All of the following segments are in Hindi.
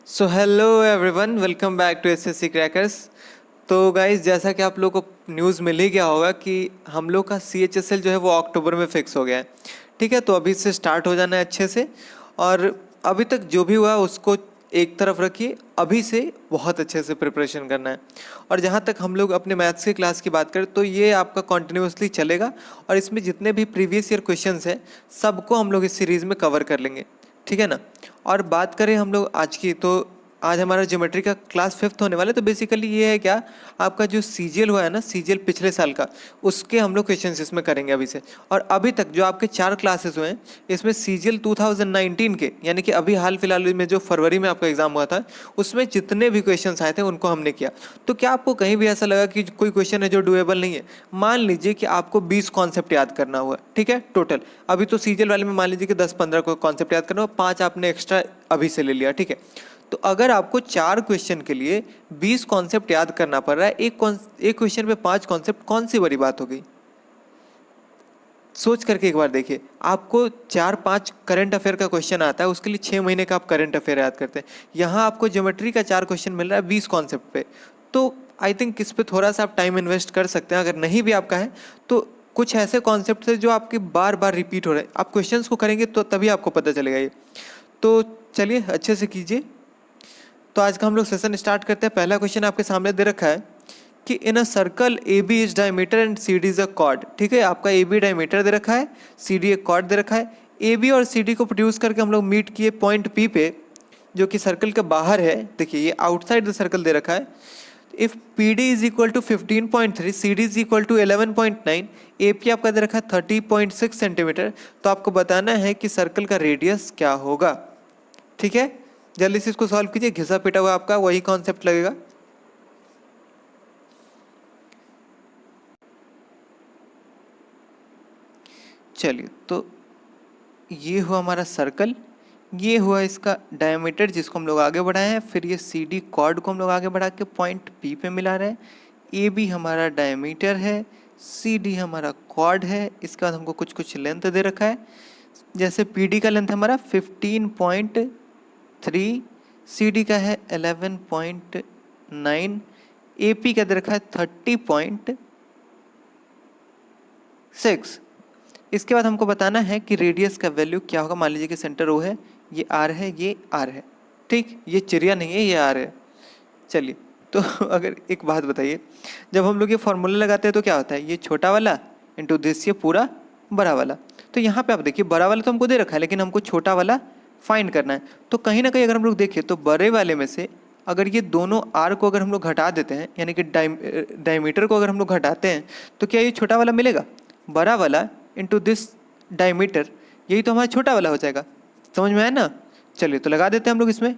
So hello everyone, welcome back to SSC crackers. तो गाइज, जैसा कि आप लोगों को न्यूज़ मिल ही गया होगा कि हम लोग का सीएचएसएल जो है वो अक्टूबर में फिक्स हो गया है। ठीक है, तो अभी से स्टार्ट हो जाना है अच्छे से। और अभी तक जो भी हुआ उसको एक तरफ रखिए, अभी से बहुत अच्छे से प्रिपरेशन करना है। और जहाँ तक हम लोग अपने मैथ्स की क्लास की बात करें तो ये आपका कॉन्टिन्यूसली चलेगा, और इसमें जितने भी प्रीवियस ईयर क्वेश्चंस हैं सबको हम लोग इस सीरीज़ में कवर कर लेंगे। ठीक है ना। और बात करें हम लोग आज की, तो आज हमारा ज्योमेट्री का क्लास 5th होने वाला है। तो बेसिकली ये है क्या, आपका जो सीजीएल हुआ है ना, सीजीएल पिछले साल का, उसके हम लोग क्वेश्चंस इसमें करेंगे अभी से। और अभी तक जो आपके 4 क्लासेस हुए हैं इसमें सीजीएल 2019 के, यानी कि अभी हाल फिलहाल में जो फरवरी में आपका एग्जाम हुआ था, उसमें जितने भी क्वेश्चन आए थे उनको हमने किया। तो क्या आपको कहीं भी ऐसा लगा कि कोई क्वेश्चन है जो डुएबल नहीं है? मान लीजिए कि आपको 20 कॉन्सेप्ट याद करना हुआ, ठीक है, टोटल। अभी तो सीजीएल वाले में मान लीजिए कि 10-15 को कॉन्सेप्ट याद करना हुआ, 5 आपने एक्स्ट्रा अभी से ले लिया, ठीक है। तो अगर आपको 4 क्वेश्चन के लिए 20 कॉन्सेप्ट याद करना पड़ रहा है, एक क्वेश्चन पे 5 कॉन्सेप्ट, कौन सी बड़ी बात हो गई? सोच करके एक बार देखिए। आपको 4-5 करंट अफेयर का क्वेश्चन आता है, उसके लिए 6 महीने का आप करंट अफेयर याद करते हैं। यहाँ आपको ज्योमेट्री का 4 क्वेश्चन मिल रहा है 20 कॉन्सेप्ट पे। तो आई थिंक इस पे थोड़ा सा आप टाइम इन्वेस्ट कर सकते हैं। अगर नहीं भी आपका है तो कुछ ऐसे कॉन्सेप्ट है जो आपके बार बार रिपीट हो रहे हैं, आप क्वेश्चंस को करेंगे तो तभी आपको पता चलेगा ये। तो चलिए अच्छे से कीजिए। तो आज का हम लोग सेशन स्टार्ट करते हैं। पहला क्वेश्चन आपके सामने दे रखा है कि in a circle A B is diameter and C D is a chord. ठीक है, आपका ए बी डायमीटर दे रखा है, सी डी एक कॉर्ड दे रखा है। ए बी और सी डी को प्रोड्यूस करके हम लोग मीट किए पॉइंट पी पे, जो कि सर्कल के बाहर है। देखिए ये आउटसाइड द सर्कल दे रखा है। If P D is equal to 15.3, C D is equal to 11.9, A P आपका दे रखा है 30.6 सेंटीमीटर, तो आपको बताना है कि सर्कल का रेडियस क्या होगा। ठीक है, जल्दी से इसको सॉल्व कीजिए। घिसा पिटा हुआ आपका वही कॉन्सेप्ट लगेगा। चलिए, तो ये हुआ हमारा सर्कल, ये हुआ इसका डायमीटर जिसको हम लोग आगे बढ़ाए हैं, फिर ये सी डी कॉर्ड को हम लोग आगे बढ़ा के पॉइंट पी पे मिला रहे हैं। ए बी हमारा डायमीटर है, सी डी हमारा कॉर्ड है। इसके बाद हमको कुछ कुछ लेंथ दे रखा है, जैसे पी डी का लेंथ हमारा 15.3, सी डी का है 11.9, ए पी का दे रखा है 30.6। इसके बाद हमको बताना है कि रेडियस का वैल्यू क्या होगा। मान लीजिए कि सेंटर ओ है, ये आर है, ये आर है। ठीक, ये चिड़िया नहीं है, ये आर है। चलिए, तो अगर एक बात बताइए, जब हम लोग ये फॉर्मूला लगाते हैं तो क्या होता है, ये छोटा वाला इंटू दिस ये पूरा बड़ा वाला। तो यहाँ पे आप देखिए, बड़ा वाला तो हमको दे रखा है, लेकिन हमको छोटा वाला फाइंड करना है। तो कहीं ना कहीं अगर हम लोग देखें तो बड़े वाले में से अगर ये दोनों आर को अगर हम लोग घटा देते हैं, यानी कि डायमीटर को अगर हम लोग घटाते हैं, तो क्या ये छोटा वाला मिलेगा? बड़ा वाला इंटू दिस डायमीटर, यही तो हमारा छोटा वाला हो जाएगा। समझ में आया ना? चलिए, तो लगा देते हैं हम लोग इसमें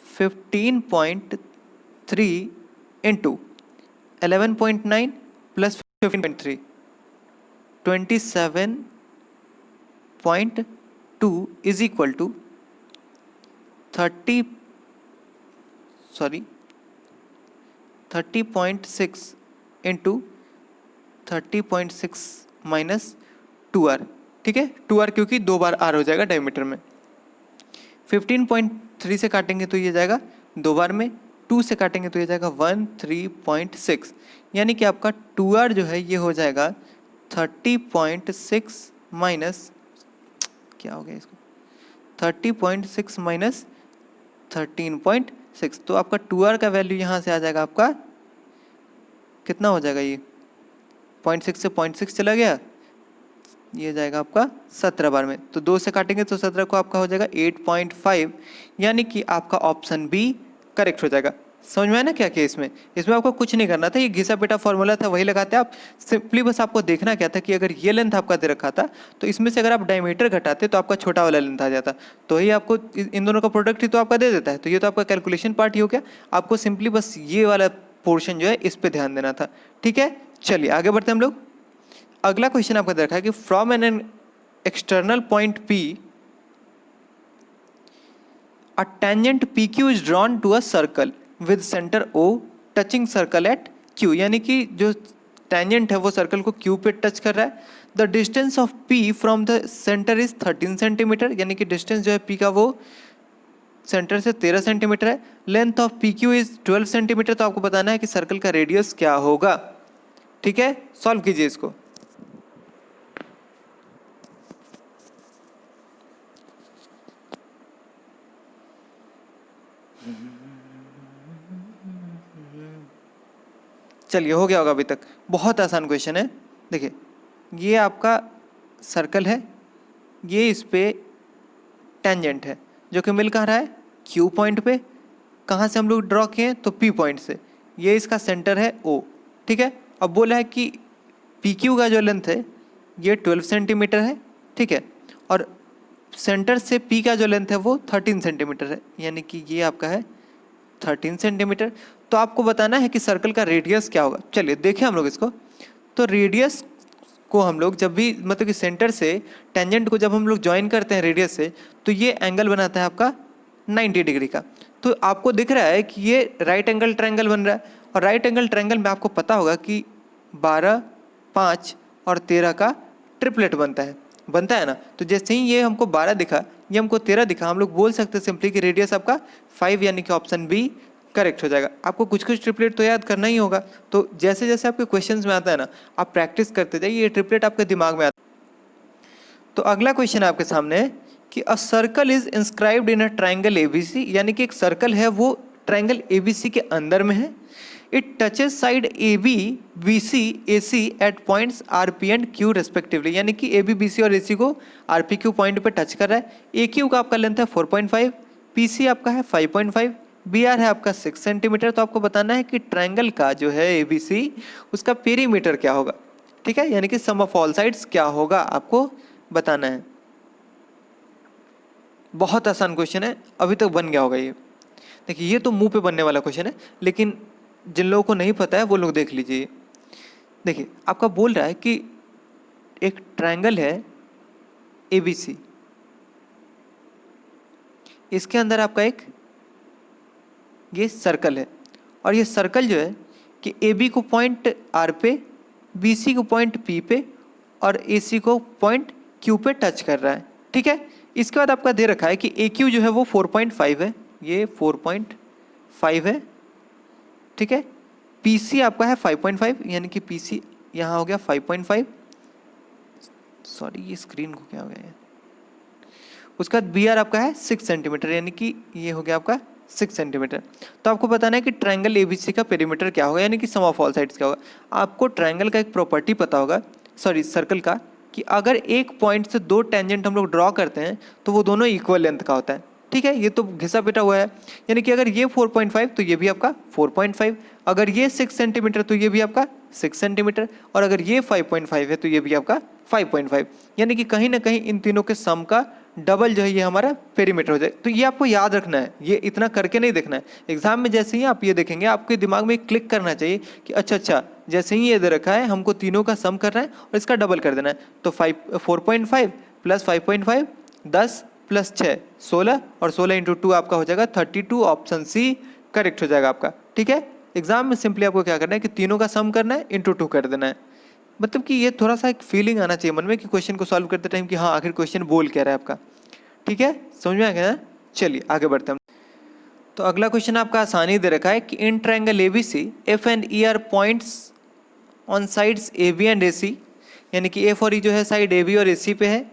15.3 into 11.9 plus 15.3, 27.2 is equal to 30.6 into 30.6 minus 2r। ठीक है, 2r क्योंकि 2 बार r हो जाएगा डायमीटर में। 15.3 से काटेंगे तो ये जाएगा 2 बार में, 2 से काटेंगे तो ये जाएगा 13.6, यानी कि आपका 2r जो है ये हो जाएगा 30.6 माइनस, क्या हो गया इसको, 30.6 माइनस 13.6। तो आपका 2r का वैल्यू यहाँ से आ जाएगा आपका कितना हो जाएगा, ये 0.6 से 0.6 चला गया, ये जाएगा आपका 17 बार में। तो 2 से काटेंगे तो 17 को आपका हो जाएगा 8.5, यानी कि आपका ऑप्शन बी करेक्ट हो जाएगा। समझ में आया ना क्या किया इसमें? इसमें आपको कुछ नहीं करना था, ये घिसा पिटा फॉर्मूला था वही लगाते आप। सिंपली बस आपको देखना क्या था कि अगर ये लेंथ आपका दे रखा था तो इसमें से अगर आप डायमीटर घटाते तो आपका छोटा वाला लेंथ आ जाता, तो ही आपको इन दोनों का प्रोडक्ट ही तो आपका दे देता है। तो ये तो आपका कैलकुलेशन पार्ट ही हो गया। आपको सिंपली बस ये वाला पोर्शन जो है इस पर ध्यान देना था। ठीक है, चलिए आगे बढ़ते हैं हम लोग। अगला क्वेश्चन आपका देखा है कि from an external point P a tangent PQ is drawn to a circle with center O touching circle at Q, यानी कि जो टेंजेंट है वो सर्कल को Q पे टच कर रहा है। The distance of P from the centre is 13 centimetre, यानी कि डिस्टेंस जो है P का वो सेंटर से 13 सेंटीमीटर है, length of P Q is 12 centimetre. तो आपको बताना है कि सर्कल का रेडियस क्या होगा। ठीक है, सॉल्व कीजिए इसको। चलिए, हो गया होगा अभी तक। बहुत आसान क्वेश्चन है। देखिए, ये आपका सर्कल है, ये इस पे टेंजेंट है जो कि मिल कहाँ रहा है, क्यू पॉइंट पे। कहाँ से हम लोग ड्रॉ किए हैं, तो पी पॉइंट से। ये इसका सेंटर है ओ। ठीक है, अब बोला है कि पी क्यू का जो लेंथ है ये 12 सेंटीमीटर है। ठीक है, और सेंटर से पी का जो लेंथ है वो 13 सेंटीमीटर है, यानी कि ये आपका है 13 सेंटीमीटर। तो आपको बताना है कि सर्कल का रेडियस क्या होगा। चलिए देखें हम लोग इसको। तो रेडियस को हम लोग जब भी मतलब कि सेंटर से टेंजेंट को जब हम लोग ज्वाइन करते हैं रेडियस से, तो ये एंगल बनाता है आपका 90 डिग्री का। तो आपको दिख रहा है कि ये राइट एंगल ट्रायंगल बन रहा है, और राइट एंगल ट्रायंगल में आपको पता होगा कि 12, 5 और 13 का ट्रिपलेट बनता है ना। तो जैसे ही ये हमको 12 दिखा, ये हमको 13 दिखा, हम लोग बोल सकते हैं सिंपली कि रेडियस आपका 5, यानी कि ऑप्शन बी करेक्ट हो जाएगा। आपको कुछ कुछ ट्रिपलेट तो याद करना ही होगा। तो जैसे जैसे आपके क्वेश्चंस में आता है ना, आप प्रैक्टिस करते जाइए, ये ट्रिपलेट आपके दिमाग में आता है। तो अगला क्वेश्चन आपके सामने है कि a circle is inscribed in a triangle ABC, यानी कि एक सर्कल है वो ट्राइंगल एबीसी के अंदर में है। It touches side A B B C A C at points R P and Q respectively, यानी कि ए बी बी सी और ए सी को आर पी क्यू पॉइंट पे टच कर रहा है। ए क्यू का आपका लेंथ है 4.5, पी सी आपका है 5.5, बी आर है आपका 6 सेंटीमीटर। तो आपको बताना है कि ट्राइंगल का जो है ए बी सी, उसका पेरीमीटर क्या होगा। ठीक है, यानी कि सम ऑफ ऑल साइड्स क्या होगा, आपको बताना है। बहुत आसान क्वेश्चन है, अभी तक बन गया होगा ये। देखिए, ये तो मुंह पे बनने वाला क्वेश्चन है, लेकिन जिन लोगों को नहीं पता है वो लोग देख लीजिए। देखिए, आपका बोल रहा है कि एक ट्रायंगल है एबीसी, इसके अंदर आपका एक ये सर्कल है, और ये सर्कल जो है कि ए बी को पॉइंट आर पे, बी सी को पॉइंट पी पे और ए सी को पॉइंट क्यू पे टच कर रहा है। ठीक है, इसके बाद आपका दे रखा है कि ए क्यू जो है वो 4.5 है, ये 4.5 है। ठीक है, पी सी आपका है 5.5, यानी कि पी सी यहाँ हो गया 5.5। सॉरी, ये स्क्रीन को क्या हो गया है। उसका बाद बी आर आपका है 6 सेंटीमीटर, यानी कि ये हो गया आपका 6 सेंटीमीटर। तो आपको बताना है कि ट्रायंगल एबीसी का पेरीमीटर क्या होगा, यानी कि सम ऑफ ऑल साइड्स क्या होगा। आपको ट्रायंगल का एक प्रॉपर्टी पता होगा, सॉरी सर्कल का, कि अगर एक पॉइंट से दो टेंजेंट हम लोग ड्रॉ करते हैं तो वो दोनों इक्वल लेंथ का होता है। ठीक है, ये तो घिसा पिटा हुआ है। यानी कि अगर ये 4.5 तो ये भी आपका 4.5, अगर ये 6 सेंटीमीटर तो ये भी आपका 6 सेंटीमीटर, और अगर ये 5.5 है तो ये भी आपका 5.5, यानी कि कहीं ना कहीं इन तीनों के सम का डबल जो है ये हमारा पेरीमीटर हो जाए। तो ये आपको याद रखना है, ये इतना करके नहीं देखना है। एग्जाम में जैसे ही आप ये देखेंगे, आपके दिमाग में क्लिक करना चाहिए कि अच्छा अच्छा, जैसे ही ये दे रखा है हमको तीनों का सम करना है और इसका डबल कर देना है। तो 4.5 प्लस 5.5 10 प्लस 6 16, और 16 इंटू 2 आपका हो जाएगा 32। ऑप्शन सी करेक्ट हो जाएगा आपका। ठीक है, एग्जाम में सिंपली आपको क्या करना है कि तीनों का सम करना है, इंटू 2 कर देना है। मतलब कि ये थोड़ा सा एक फीलिंग आना चाहिए मन में कि क्वेश्चन को सॉल्व करते टाइम कि हाँ आखिर क्वेश्चन बोल क्या रहा है आपका। ठीक है, समझ में आ गया ना। चलिए आगे बढ़ते हैं। तो अगला क्वेश्चन आपका आसानी दे रखा है कि in triangle ABC F and E are points on sides A B and A C, यानी कि एफ और ई जो है साइड ए बी और ए सी पे है,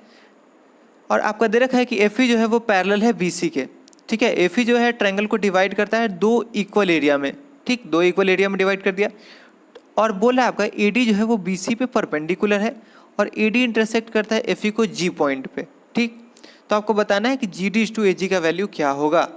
और आपका दे रखा है कि एफ ई जो है वो पैरेलल है बी सी के। ठीक है, एफ ई जो है ट्रायंगल को डिवाइड करता है दो इक्वल एरिया में। ठीक, दो इक्वल एरिया में डिवाइड कर दिया, और बोला आपका ए डी जो है वो बी सी पे परपेंडिकुलर है, और ए डी इंटरसेक्ट करता है एफ ई को जी पॉइंट पे। ठीक, तो आपको बताना है कि जी डी टू ए जी का वैल्यू क्या होगा।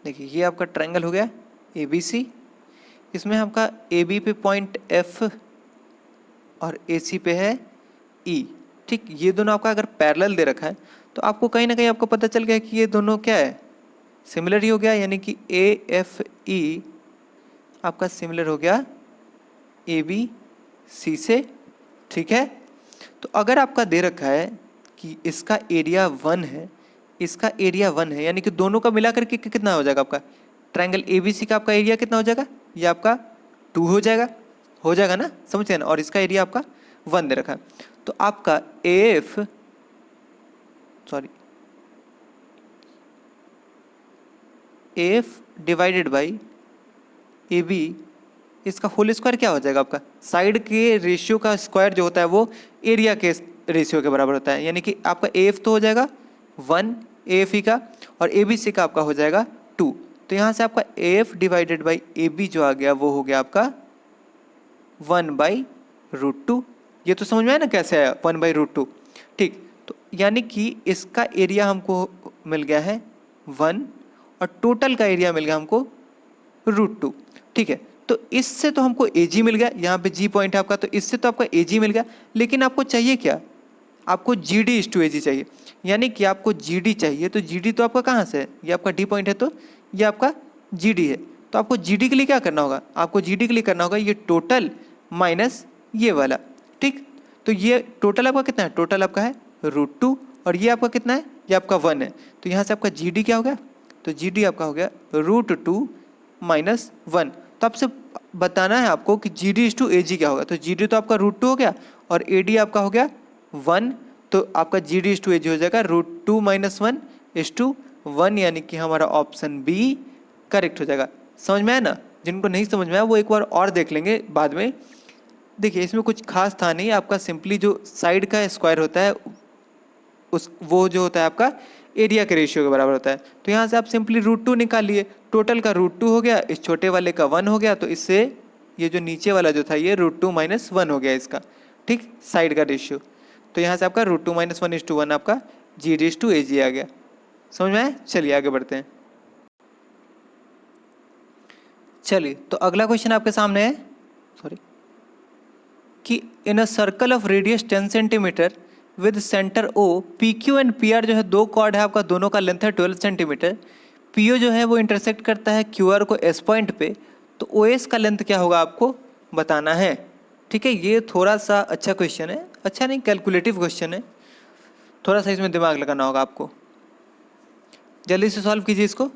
देखिए, ये आपका ट्रायंगल हो गया ए बी सी, इसमें आपका ए बी पे पॉइंट एफ और ए सी पे है ई। ठीक, ये दोनों आपका अगर पैरेलल दे रखा है तो आपको कहीं ना कहीं आपको पता चल गया कि ये दोनों क्या है, सिमिलर ही हो गया, यानी कि ए एफ ई आपका सिमिलर हो गया ए बी सी से। ठीक है, तो अगर आपका दे रखा है कि इसका एरिया 1 है, इसका एरिया 1 है, यानी कि दोनों का मिलाकर के कितना हो जाएगा आपका, ट्रायंगल ABC का आपका एरिया कितना हो जाएगा, ये आपका 2 हो जाएगा ना, समझ गए ना। और इसका एरिया आपका 1 दे रखा है। तो आपका AF डिवाइडेड बाई AB इसका होल स्क्वायर क्या हो जाएगा आपका, साइड के रेशियो का स्क्वायर जो होता है वो एरिया के रेशियो के बराबर होता है। यानी कि आपका AF तो हो जाएगा 1 AFE का, और ABC का आपका हो जाएगा 2। तो यहाँ से आपका AF डिवाइडेड बाई AB जो आ गया वो हो गया आपका 1/√2। ये तो समझ में आया ना कैसे आया 1/√2। ठीक, तो यानी कि इसका एरिया हमको मिल गया है 1 और टोटल का एरिया मिल गया हमको √2। ठीक है, तो इससे तो हमको AG मिल गया, यहाँ पे G पॉइंट है आपका, तो इससे तो आपका AG मिल गया। लेकिन आपको चाहिए क्या, आपको GD/AG चाहिए। यानी कि आपको GD चाहिए, तो GD तो आपका कहाँ से है, ये आपका D पॉइंट है, तो ये आपका GD है। तो आपको GD के लिए क्या करना होगा, आपको GD के लिए करना होगा ये टोटल माइनस ये वाला। ठीक, तो ये टोटल आपका कितना है, टोटल आपका है √2, और ये आपका कितना है, ये आपका 1 है। तो यहाँ से आपका GD क्या हो गया, तो GD आपका हो गया √2 माइनस 1। तो आपसे बताना है आपको कि GD/AG क्या होगा। तो GD तो आपका √2 हो गया और AD आपका हो गया 1, तो आपका GD/AG हो जाएगा √2 माइनस 1:1, यानी कि हमारा ऑप्शन बी करेक्ट हो जाएगा। समझ में आया ना, जिनको नहीं समझ में आया वो एक बार और देख लेंगे बाद में। देखिए इसमें कुछ खास था नहीं, आपका सिंपली जो साइड का स्क्वायर होता है उस वो जो होता है आपका एरिया के रेशियो के बराबर होता है। तो यहाँ से आप सिंपली √2 निकाल लिए, टोटल का √2 हो गया, इस छोटे वाले का 1 हो गया, तो इससे ये जो नीचे वाला जो था ये √2 माइनस 1 हो गया इसका। ठीक, साइड का रेशियो। तो यहाँ से आपका √2 माइनस 1:1 आपका GD/AG आ गया। समझ में आया, चलिए आगे बढ़ते हैं। चलिए तो अगला क्वेश्चन आपके सामने है, कि in a circle of radius 10 centimetre with centre O, PQ and PR जो है दो कॉर्ड है आपका, दोनों का लेंथ है 12 सेंटीमीटर। PO जो है वो इंटरसेक्ट करता है QR को S पॉइंट पे, तो OS का लेंथ क्या होगा आपको बताना है। ठीक है, ये थोड़ा सा अच्छा क्वेश्चन है, अच्छा नहीं कैलकुलेटिव क्वेश्चन है, थोड़ा सा इसमें दिमाग लगाना होगा आपको। जल्दी से सॉल्व कीजिए इसको।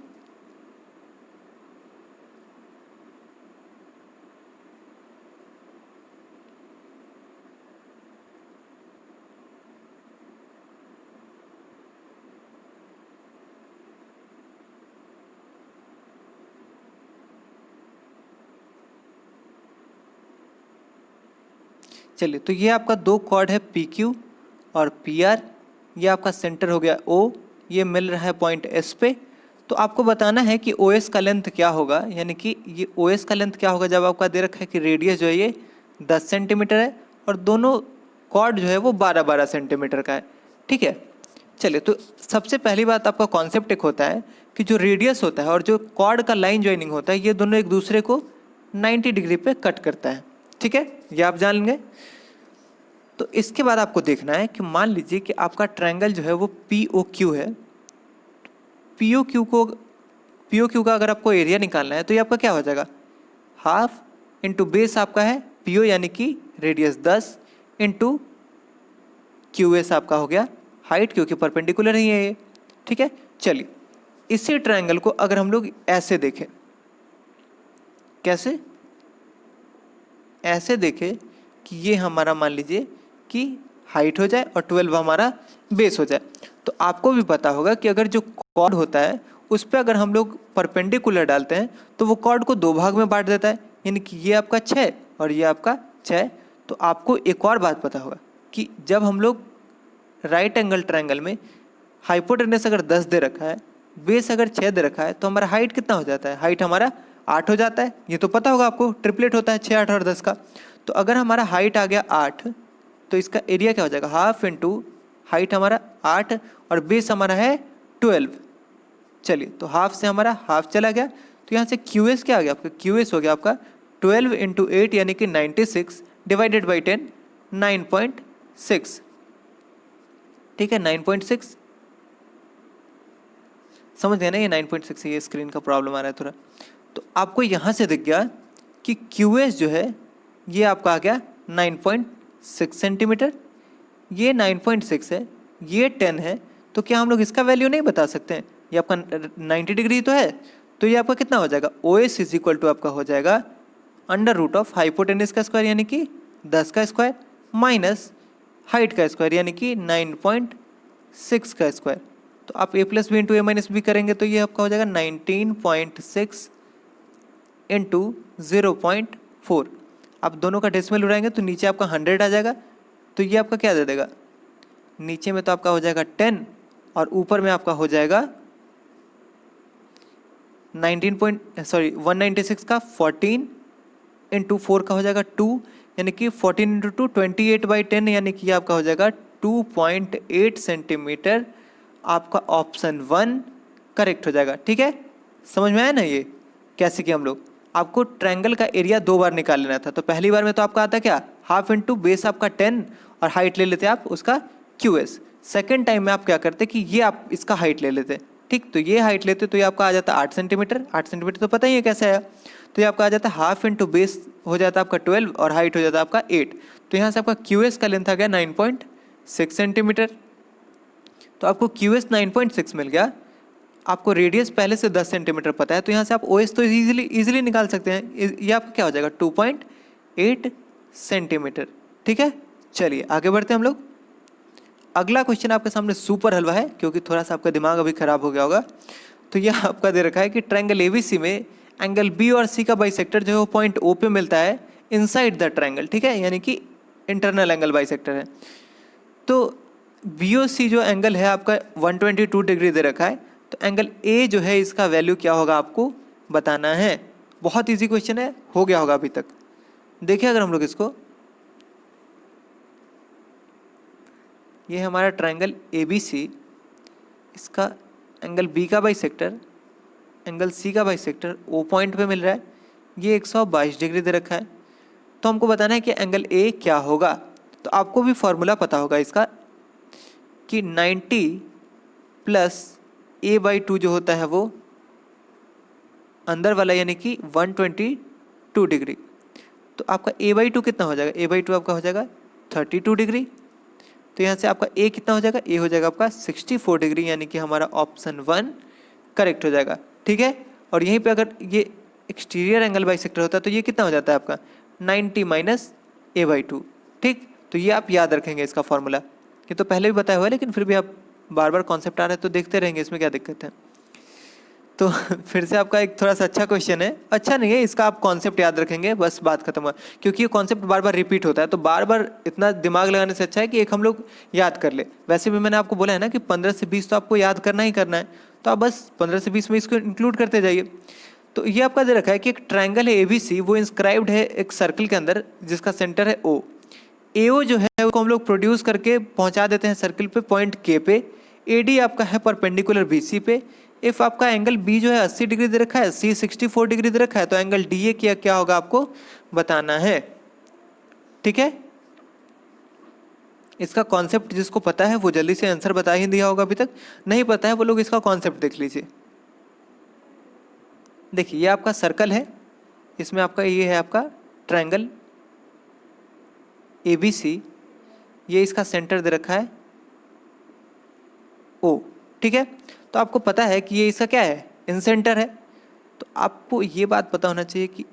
चलिए, तो ये आपका दो कॉर्ड है PQ और PR, ये आपका सेंटर हो गया O, ये मिल रहा है पॉइंट S पे। तो आपको बताना है कि OS का लेंथ क्या होगा, यानी कि ये OS का लेंथ क्या होगा जब आपका दे रखा है कि रेडियस जो है ये 10 सेंटीमीटर है और दोनों कॉर्ड जो है वो 12-12 सेंटीमीटर का है। ठीक है, चलिए तो सबसे पहली बात आपका कॉन्सेप्ट एक होता है कि जो रेडियस होता है और जो कॉर्ड का लाइन ज्वाइनिंग होता है ये दोनों एक दूसरे को 90 डिग्री पे कट करता है। ठीक है, ये आप जान लेंगे। तो इसके बाद आपको देखना है कि मान लीजिए कि आपका ट्रायंगल जो है वो POQ है। POQ का अगर आपको एरिया निकालना है तो ये आपका क्या हो जाएगा, हाफ इंटू बेस आपका है PO यानी कि रेडियस 10 इंटू QS आपका हो गया हाइट, क्योंकि परपेंडिकुलर ही है ये। ठीक है, चलिए इसी ट्रायंगल को अगर हम लोग ऐसे देखें, कैसे, ऐसे देखें कि ये हमारा मान लीजिए कि हाइट हो जाए और 12 हमारा बेस हो जाए, तो आपको भी पता होगा कि अगर जो कॉर्ड होता है उस पर अगर हम लोग परपेंडिकुलर डालते हैं तो वो कॉर्ड को दो भाग में बांट देता है, यानी कि ये आपका 6 और ये आपका 6। तो आपको एक और बात पता होगा कि जब हम लोग राइट एंगल ट्रायंगल में हाइपोटेनस अगर 10 दे रखा है, बेस अगर 6 दे रखा है, तो हमारा हाइट कितना हो जाता है, हाइट हमारा 8 हो जाता है। ये तो पता होगा आपको, ट्रिपलेट होता है 6, 8 और 10 का। तो अगर हमारा हाइट आ गया 8, तो इसका एरिया क्या हो जाएगा, हाफ इंटू हाइट हमारा 8 और बेस हमारा है 12। चलिए तो हाफ से हमारा हाफ चला गया, तो यहाँ से QS क्या आ गया आपका, QS हो गया आपका 12 इंटू 8 यानी कि 96 डिवाइडेड बाई 10 9.6। ठीक है, 9.6 समझ गए ना, ये 9.6 है, ये स्क्रीन का प्रॉब्लम आ रहा है थोड़ा। तो आपको यहाँ से दिख गया कि QS जो है ये आपका आ गया 9.6 सेंटीमीटर, ये 9.6 है, ये 10 है, तो क्या हम लोग इसका वैल्यू नहीं बता सकते हैं? ये आपका 90 डिग्री तो है, तो ये आपका कितना हो जाएगा? O S is equal to आपका हो जाएगा अंडर रूट ऑफ हाइपोटेनस का स्क्वायर यानी कि 10 का स्क्वायर माइनस हाइट का स्क्वायर यानी कि 9.6 का स्क्वायर। तो आप a plus B into A minus B करेंगे तो ये आपका हो जाएगा 19.6 इंटू 0.4। आप दोनों का डेसिमल उड़ाएंगे तो नीचे आपका 100 आ जाएगा, तो ये आपका क्या दे देगा? नीचे में तो आपका हो जाएगा 10 और ऊपर में आपका हो जाएगा 196 का 14 इंटू 4 का हो जाएगा 2, यानी कि 14 इंटू 2 28/10, यानी कि आपका हो जाएगा 2.8 सेंटीमीटर। आपका ऑप्शन 1 करेक्ट हो जाएगा। ठीक है, समझ में आया ना ये कैसे कि हम लोग आपको ट्रायंगल का एरिया 2 बार निकाल लेना था। तो पहली बार में तो आपका आता क्या, हाफ इंटू बेस आपका 10 और हाइट ले लेते आप उसका QS। सेकेंड टाइम में आप क्या करते कि ये आप इसका हाइट ले लेते, ठीक, तो ये हाइट लेते तो ये आपका आ जाता 8 सेंटीमीटर। 8 सेंटीमीटर तो पता ही है कैसे आया, तो ये आपका आ जाता हाफ इंटू बेस हो जाता आपका 12 और हाइट हो जाता आपका 8। तो यहाँ से आपका QS का लेंथ आ गया 9.6 सेंटीमीटर। तो आपको QS 9.6 मिल गया। आपको रेडियस पहले से 10 सेंटीमीटर पता है, तो यहाँ से आप OS तो इजीली निकाल सकते हैं। ये आपका क्या हो जाएगा 2.8 सेंटीमीटर। ठीक है, चलिए आगे बढ़ते हैं हम लोग। अगला क्वेश्चन आपके सामने सुपर हलवा है, क्योंकि थोड़ा सा आपका दिमाग अभी खराब हो गया होगा। तो यह आपका दे रखा है कि ट्रायंगल ABC में एंगल B और C का बाइसेक्टर जो है वो पॉइंट O पे मिलता है इनसाइड द ट्रायंगल। ठीक है, यानी कि इंटरनल एंगल बाइसेक्टर है। तो BOC जो एंगल है आपका 122 डिग्री दे रखा है, तो एंगल A जो है इसका वैल्यू क्या होगा आपको बताना है। बहुत इजी क्वेश्चन है, हो गया होगा अभी तक। देखिए अगर हम लोग इसको, ये है हमारा ट्रायंगल ABC, इसका एंगल B का बाइसेक्टर, एंगल C का बाइसेक्टर O पॉइंट पे मिल रहा है, ये 122 डिग्री दे रखा है। तो हमको बताना है कि एंगल A क्या होगा। तो आपको भी फॉर्मूला पता होगा इसका कि 90 प्लस A/2 जो होता है वो अंदर वाला यानी कि 122 डिग्री। तो आपका A/2 कितना हो जाएगा? A/2 आपका हो जाएगा 32 डिग्री। तो यहाँ से आपका A कितना हो जाएगा? A हो जाएगा आपका 64 डिग्री, यानी कि हमारा ऑप्शन 1 करेक्ट हो जाएगा। ठीक है, और यहीं पे अगर ये एक्सटीरियर एंगल बाइसेक्टर होता है तो ये कितना हो जाता है आपका 90 माइनस A/2। ठीक, तो ये आप याद रखेंगे इसका फॉर्मूला। ये तो पहले भी बताया हुआ है, लेकिन फिर भी आप बार बार कॉन्सेप्ट आ रहा है तो देखते रहेंगे, इसमें क्या दिक्कत है। तो फिर से आपका एक थोड़ा सा अच्छा क्वेश्चन है, अच्छा नहीं है, इसका आप कॉन्सेप्ट याद रखेंगे बस, बात खत्म हुआ। क्योंकि ये कॉन्सेप्ट बार बार रिपीट होता है, तो बार बार इतना दिमाग लगाने से अच्छा है कि एक हम लोग याद कर ले। वैसे भी मैंने आपको बोला है ना कि 15 से 20 तो आपको याद करना ही करना है, तो आप बस 15 से 20 में इसको इंक्लूड करते जाइए। तो ये आपका दे रखा है कि एक ट्रायंगल है ABC, वो इंस्क्राइब्ड है एक सर्कल के अंदर जिसका सेंटर है O। AO जो है उसको हम लोग प्रोड्यूस करके पहुंचा देते हैं सर्कल पे पॉइंट K पे। AD आपका है परपेंडिकुलर BC पे। इफ आपका एंगल B जो है 80 डिग्री दे रखा है, C 64 डिग्री दे रखा है, तो एंगल DA क्या होगा आपको बताना है। ठीक है, इसका कॉन्सेप्ट जिसको पता है वो जल्दी से आंसर बता ही दिया होगा, अभी तक नहीं पता है वो लोग इसका कॉन्सेप्ट देख लीजिए। देखिए ये आपका सर्कल है, इसमें आपका ये है आपका ट्रायंगल ABC, ये इसका सेंटर दे रखा है O। ठीक है, तो आपको पता है कि ये इसका क्या है, इन सेंटर है। तो आपको ये बात पता होना चाहिए कि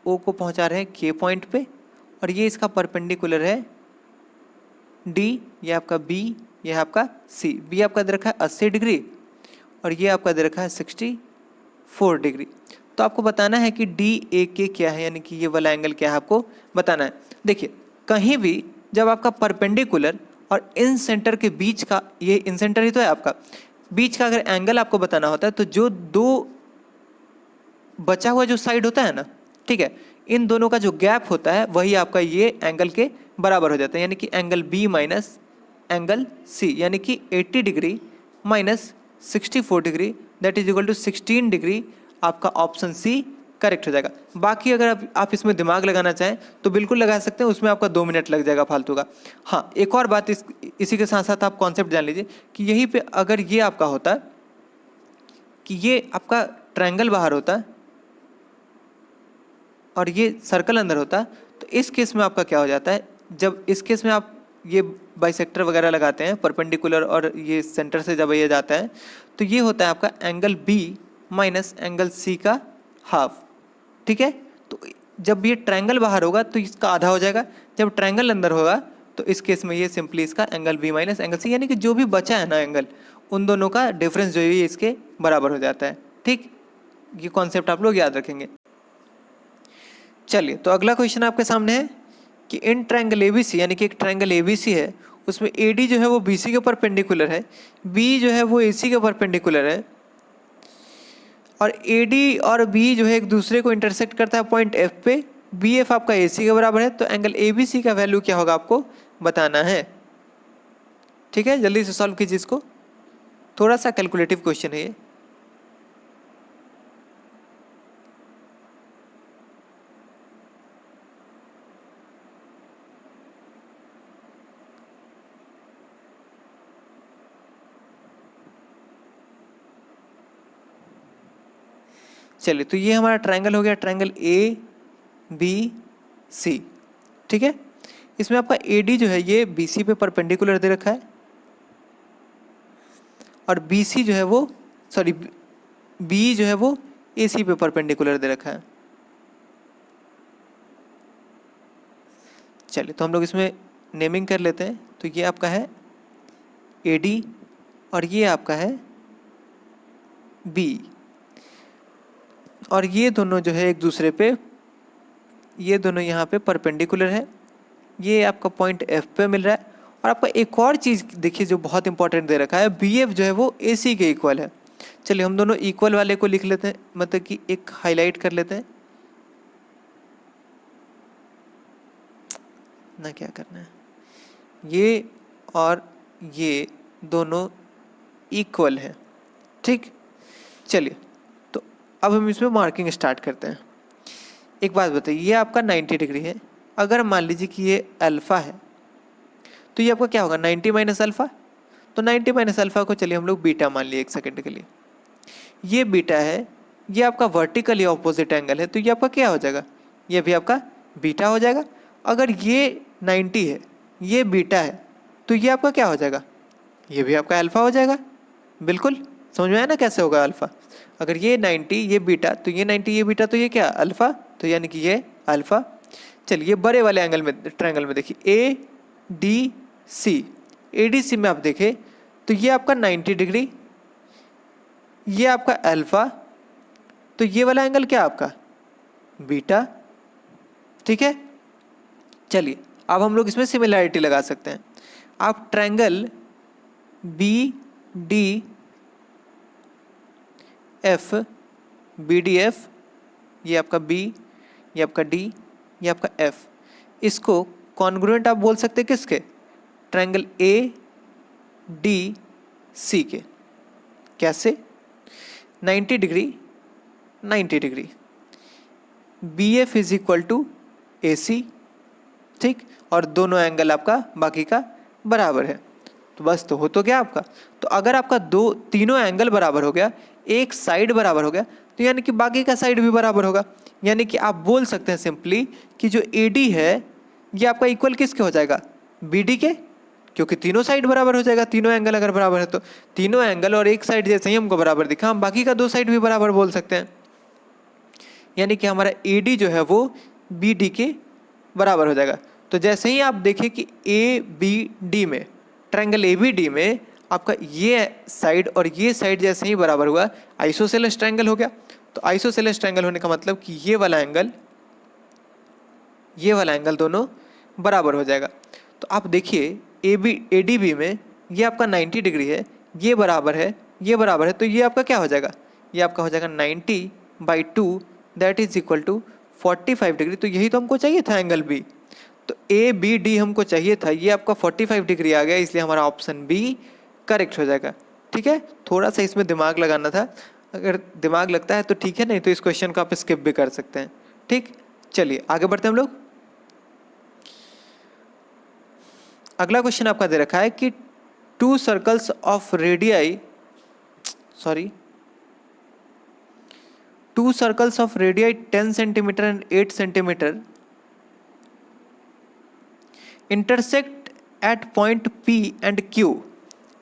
O को पहुंचा रहे हैं K पॉइंट पे, और ये इसका परपेंडिकुलर है D, ये आपका B, ये है आपका C। B आपका दे रखा है 80 डिग्री और ये आपका दे रखा है 64 डिग्री। तो आपको बताना है कि DAK क्या है, यानी कि ये वाला एंगल क्या है आपको बताना है। देखिए कहीं भी जब आपका परपेंडिकुलर और इन सेंटर के बीच का, ये इन सेंटर ही तो है आपका, बीच का अगर एंगल आपको बताना होता है तो जो दो बचा हुआ जो साइड होता है ना, ठीक है, इन दोनों का जो गैप होता है वही आपका ये एंगल के बराबर हो जाता है, यानी कि angle B minus angle C, यानी कि 80 degree minus 64 degree that is equal to 16 degree. आपका ऑप्शन C करेक्ट हो जाएगा। बाकी अगर आप इसमें दिमाग लगाना चाहें तो बिल्कुल लगा सकते हैं, उसमें आपका 2 मिनट लग जाएगा फालतू का। हाँ, एक और बात इसी के साथ साथ आप कॉन्सेप्ट जान लीजिए कि यहीं पे अगर ये आपका होता कि ये आपका ट्रायंगल बाहर होता और ये सर्कल अंदर होता, तो इस केस में आपका क्या हो जाता है, जब इस केस में आप ये बाइसेक्टर वगैरह लगाते हैं परपेंडिकुलर और ये सेंटर से जब ये जाता है तो ये होता है आपका angle B minus angle C का हाफ। ठीक है, तो जब ये ट्रायंगल बाहर होगा तो इसका आधा हो जाएगा, जब ट्रायंगल अंदर होगा तो इस केस में ये सिंपली इसका angle B minus angle C, यानी कि जो भी बचा है ना एंगल, उन दोनों का डिफरेंस जो है ये इसके बराबर हो जाता है। ठीक, ये कॉन्सेप्ट आप लोग याद रखेंगे। चलिए, तो अगला क्वेश्चन आपके सामने है कि इन ट्रायंगल एबीसी, यानी कि एक ट्रायंगल एबीसी है, उसमें एडी जो है वो बीसी के परपेंडिकुलर है, बी जो है वो एसी के परपेंडिकुलर है, और एडी और बी जो है एक दूसरे को इंटरसेक्ट करता है पॉइंट एफ पे, बी एफ आपका एसी के बराबर है, तो एंगल एबीसी का वैल्यू क्या होगा आपको बताना है। ठीक है, जल्दी से सॉल्व कीजिए इसको, थोड़ा सा कैलकुलेटिव क्वेश्चन है ये। चलिए, तो ये हमारा ट्रायंगल हो गया, ट्रायंगल ए बी सी। ठीक है, इसमें आपका एडी जो है ये बीसी पे परपेंडिकुलर दे रखा है, और बीसी जो है वो सॉरी बी जो है वो एसी पे परपेंडिकुलर दे रखा है। चलिए, तो हम लोग इसमें नेमिंग कर लेते हैं। तो ये आपका है एडी और ये आपका है बी, और ये दोनों जो है एक दूसरे पे, ये दोनों यहाँ पे परपेंडिकुलर है, ये आपका पॉइंट एफ पे मिल रहा है। और आपका एक और चीज़ देखिए जो बहुत इंपॉर्टेंट दे रखा है, बी एफ जो है वो ए सी के इक्वल है। चलिए, हम दोनों इक्वल वाले को लिख लेते हैं, मतलब कि एक हाईलाइट कर लेते हैं ना, क्या करना है, ये और ये दोनों इक्वल है। ठीक, चलिए, तो अब हम इसमें मार्किंग स्टार्ट करते हैं। एक बात बताइए, ये आपका 90 डिग्री है, अगर मान लीजिए कि ये अल्फ़ा है तो ये आपका क्या होगा 90 माइनस अल्फ़ा, तो 90 माइनस अल्फ़ा को चलिए हम लोग बीटा मान लिए एक सेकंड के लिए, ये बीटा है, ये आपका वर्टिकली ऑपोजिट एंगल है, तो ये आपका क्या हो जाएगा, ये भी आपका बीटा हो जाएगा। अगर ये 90 है, ये बीटा है, तो ये आपका क्या हो जाएगा, ये भी आपका अल्फ़ा हो जाएगा। बिल्कुल समझ में आया ना कैसे होगा अल्फ़ा, अगर ये 90 ये बीटा, तो ये 90 ये बीटा, तो ये क्या अल्फ़ा, तो यानी कि ये अल्फ़ा। चलिए, बड़े वाले एंगल में ट्रायंगल में देखिए A D C, A D C में आप देखें तो ये आपका 90 डिग्री, ये आपका अल्फ़ा, तो ये वाला एंगल क्या आपका बीटा। ठीक है, चलिए अब हम लोग इसमें सिमिलैरिटी लगा सकते हैं। आप triangle B D F, B D F, ये आपका बी, ये आपका डी, ये आपका एफ, इसको कॉन्ग्रुएंट आप बोल सकते हैं किसके, ट्रायंगल ए डी सी के। कैसे, 90 degree 90 degree, B F is equal to A C. ठीक, और दोनों एंगल आपका बाकी का बराबर है, तो बस तो हो तो गया आपका। तो अगर आपका तीनों एंगल बराबर हो गया, एक साइड बराबर हो गया, तो यानी कि बाकी का साइड भी बराबर होगा। यानी कि आप बोल सकते हैं सिंपली कि जो ए डी है ये आपका इक्वल किसके हो जाएगा, बी डी के, क्योंकि तीनों साइड बराबर हो जाएगा। तीनों एंगल अगर बराबर है तो तीनों एंगल और एक साइड जैसे ही हमको बराबर दिखा, हम बाकी का दो साइड भी बराबर बोल सकते हैं। यानी कि हमारा ए डी जो है वो बी डी के बराबर हो जाएगा। तो जैसे ही आप देखें कि ए बी डी में, ट्रायंगल ए बी डी में आपका ये साइड और ये साइड जैसे ही बराबर हुआ, आइसोसेलेस ट्रायंगल हो गया। तो आइसोसेलेस ट्रायंगल होने का मतलब कि ये वाला एंगल दोनों बराबर हो जाएगा। तो आप देखिए ए डी बी में ये आपका 90 डिग्री है, ये बराबर है, ये बराबर है, तो ये आपका क्या हो जाएगा, ये आपका हो जाएगा 90/2, that is equal to 45 degree. तो यही तो हमको चाहिए था एंगल बी, तो ए बी डी हमको चाहिए था, ये आपका 45 डिग्री आ गया, इसलिए हमारा ऑप्शन बी करेक्ट हो जाएगा। ठीक है, थोड़ा सा इसमें दिमाग लगाना था, अगर दिमाग लगता है तो ठीक है, नहीं तो इस क्वेश्चन को आप स्किप भी कर सकते हैं। ठीक, चलिए आगे बढ़ते हैं हम लोग। अगला क्वेश्चन आपका दे रखा है कि two circles of radii 10 centimetre and 8 centimetre intersect at point P and Q.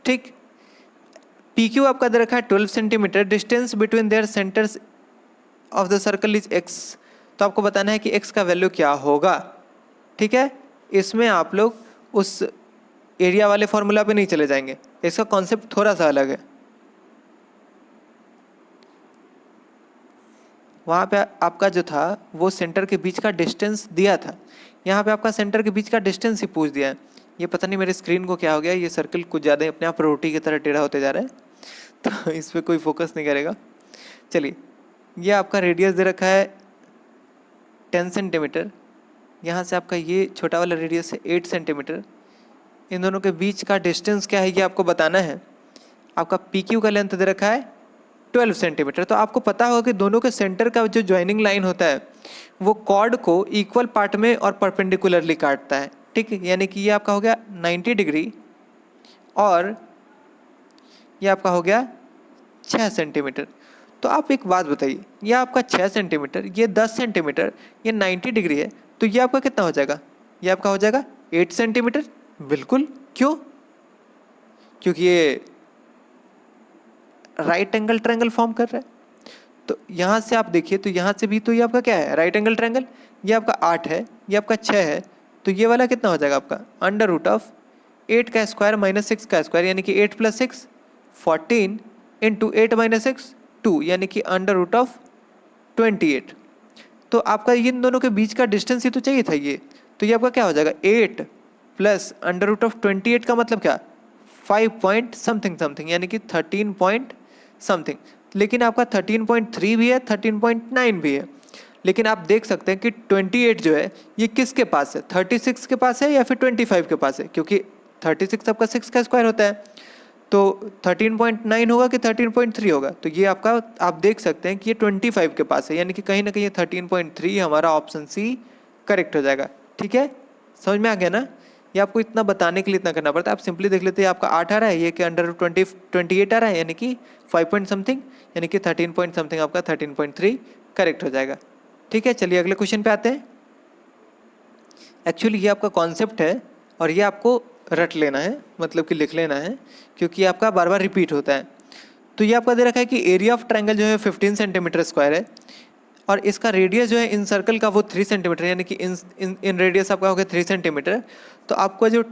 ठीक, पी क्यू आपका दे रखा है 12 centimetre, distance between their centres of the circle is X. तो आपको बताना है कि एक्स का वैल्यू क्या होगा। ठीक है, इसमें आप लोग उस एरिया वाले फॉर्मूला पे नहीं चले जाएंगे, इसका कॉन्सेप्ट थोड़ा सा अलग है। वहाँ पे आपका जो था वो सेंटर के बीच का डिस्टेंस दिया था, यहाँ पे आपका सेंटर के बीच का डिस्टेंस ही पूछ दिया है। ये पता नहीं मेरे स्क्रीन को क्या हो गया, ये सर्कल कुछ ज़्यादा अपने आप रोटी की तरह टेढ़ा होते जा रहा है, तो इस पर कोई फोकस नहीं करेगा। चलिए, ये आपका रेडियस दे रखा है 10 सेंटीमीटर, यहाँ से आपका ये छोटा वाला रेडियस है 8 सेंटीमीटर। इन दोनों के बीच का डिस्टेंस क्या है ये आपको बताना है। आपका पी क्यू का लेंथ दे रखा है 12 सेंटीमीटर। तो आपको पता होगा कि दोनों के सेंटर का जो ज्वाइनिंग लाइन होता है वो कॉर्ड को इक्वल पार्ट में और परपेंडिकुलरली काटता है। ठीक है, यानी कि ये आपका हो गया 90 डिग्री और ये आपका हो गया 6 सेंटीमीटर। तो आप एक बात बताइए, ये आपका 6 सेंटीमीटर, ये 10 सेंटीमीटर, ये 90 डिग्री है, तो ये आपका कितना हो जाएगा? ये आपका हो जाएगा 8 सेंटीमीटर। बिल्कुल, क्यों? क्योंकि ये राइट एंगल ट्रायंगल फॉर्म कर रहा है। तो यहाँ से आप देखिए, तो यहाँ से भी तो ये आपका क्या है? Right angle triangle. ये आपका 8 है, ये आपका 6 है, तो ये वाला कितना हो जाएगा आपका? अंडर रूट ऑफ 8 का स्क्वायर माइनस 6 का स्क्वायर, यानी कि 8 + 6 14 इंटू 8 - 6 2, यानी कि अंडर रूट ऑफ 28। तो आपका इन दोनों के बीच का डिस्टेंस ही तो चाहिए था ये, तो ये आपका क्या हो जाएगा? 8 प्लस अंडर रूट ऑफ 28 का मतलब क्या? 5 पॉइंट समथिंग समथिंग, यानी कि 13 पॉइंट समथिंग। लेकिन आपका 13.3 भी है, 13.9 भी है, लेकिन आप देख सकते हैं कि 28 जो है ये किसके पास है? 36 के पास है या फिर 25 के पास है? क्योंकि 36 आपका 6 का स्क्वायर होता है, तो 13.9 होगा कि 13.3 होगा? तो ये आपका आप देख सकते हैं कि ये 25 के पास है, यानी कि कहीं ना कहीं 13.3 हमारा ऑप्शन सी करेक्ट हो जाएगा। ठीक है, समझ में आ गया ना? ये आपको इतना बताने के लिए इतना करना पड़ता है। आप सिंपली देख लेते हैं, आपका 8 आ रहा है, ये के अंडर 28 आ रहा है, यानी कि 5 पॉइंट समथिंग, यानी कि 13 पॉइंट समथिंग आपका 13.3 करेक्ट हो जाएगा। ठीक है, चलिए अगले क्वेश्चन पे आते हैं। एक्चुअली ये आपका कॉन्सेप्ट है और ये आपको रट लेना है, मतलब कि लिख लेना है, क्योंकि आपका बार बार रिपीट होता है। तो ये आपका दे रखा है कि एरिया ऑफ ट्रायंगल जो है 15 सेंटीमीटर स्क्वायर है और इसका रेडियस जो है इन सर्कल का वो 3 सेंटीमीटर, यानी कि इन रेडियस आपका हो गया 3 सेंटीमीटर। तो आपका जो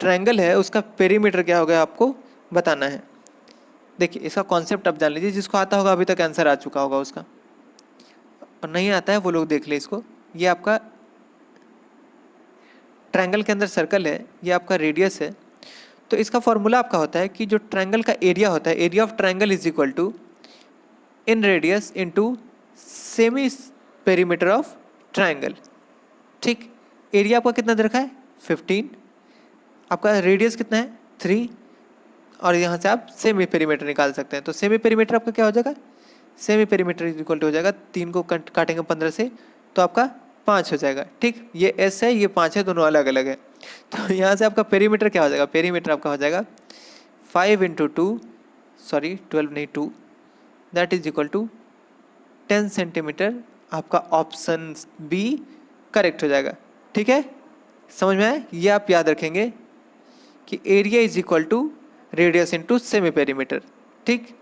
ट्रायंगल है उसका पेरीमीटर क्या हो गया आपको बताना है। देखिए, इसका कॉन्सेप्ट आप जान लीजिए, जिसको आता होगा अभी तक आंसर आ चुका होगा उसका, और नहीं आता है वो लोग देख ले इसको। ये आपका ट्रायंगल के अंदर सर्कल है, ये आपका रेडियस है। तो इसका फॉर्मूला आपका होता है कि जो ट्रायंगल का एरिया होता है, area of triangle is equal to inradius into semi perimeter of triangle. ठीक, एरिया आपका कितना दे रखा है? 15, आपका रेडियस कितना है? 3, और यहाँ से आप सेमी पेरीमीटर निकाल सकते हैं। तो सेमी पेरीमीटर आपका क्या हो जाएगा? Semi perimeter is equal to हो जाएगा, 3 को काटेंगे 15 से तो आपका 5 हो जाएगा। ठीक, ये S है, ये 5 है, दोनों अलग अलग है। तो यहाँ से आपका पेरीमीटर क्या हो जाएगा? पेरीमीटर आपका हो जाएगा 5 × 2, सॉरी 12 नहीं 2, that is equal to 10 centimetre. आपका ऑप्शन बी करेक्ट हो जाएगा। ठीक है, समझ में आया? ये आप याद रखेंगे कि area is equal to radius into semi perimeter. ठीक,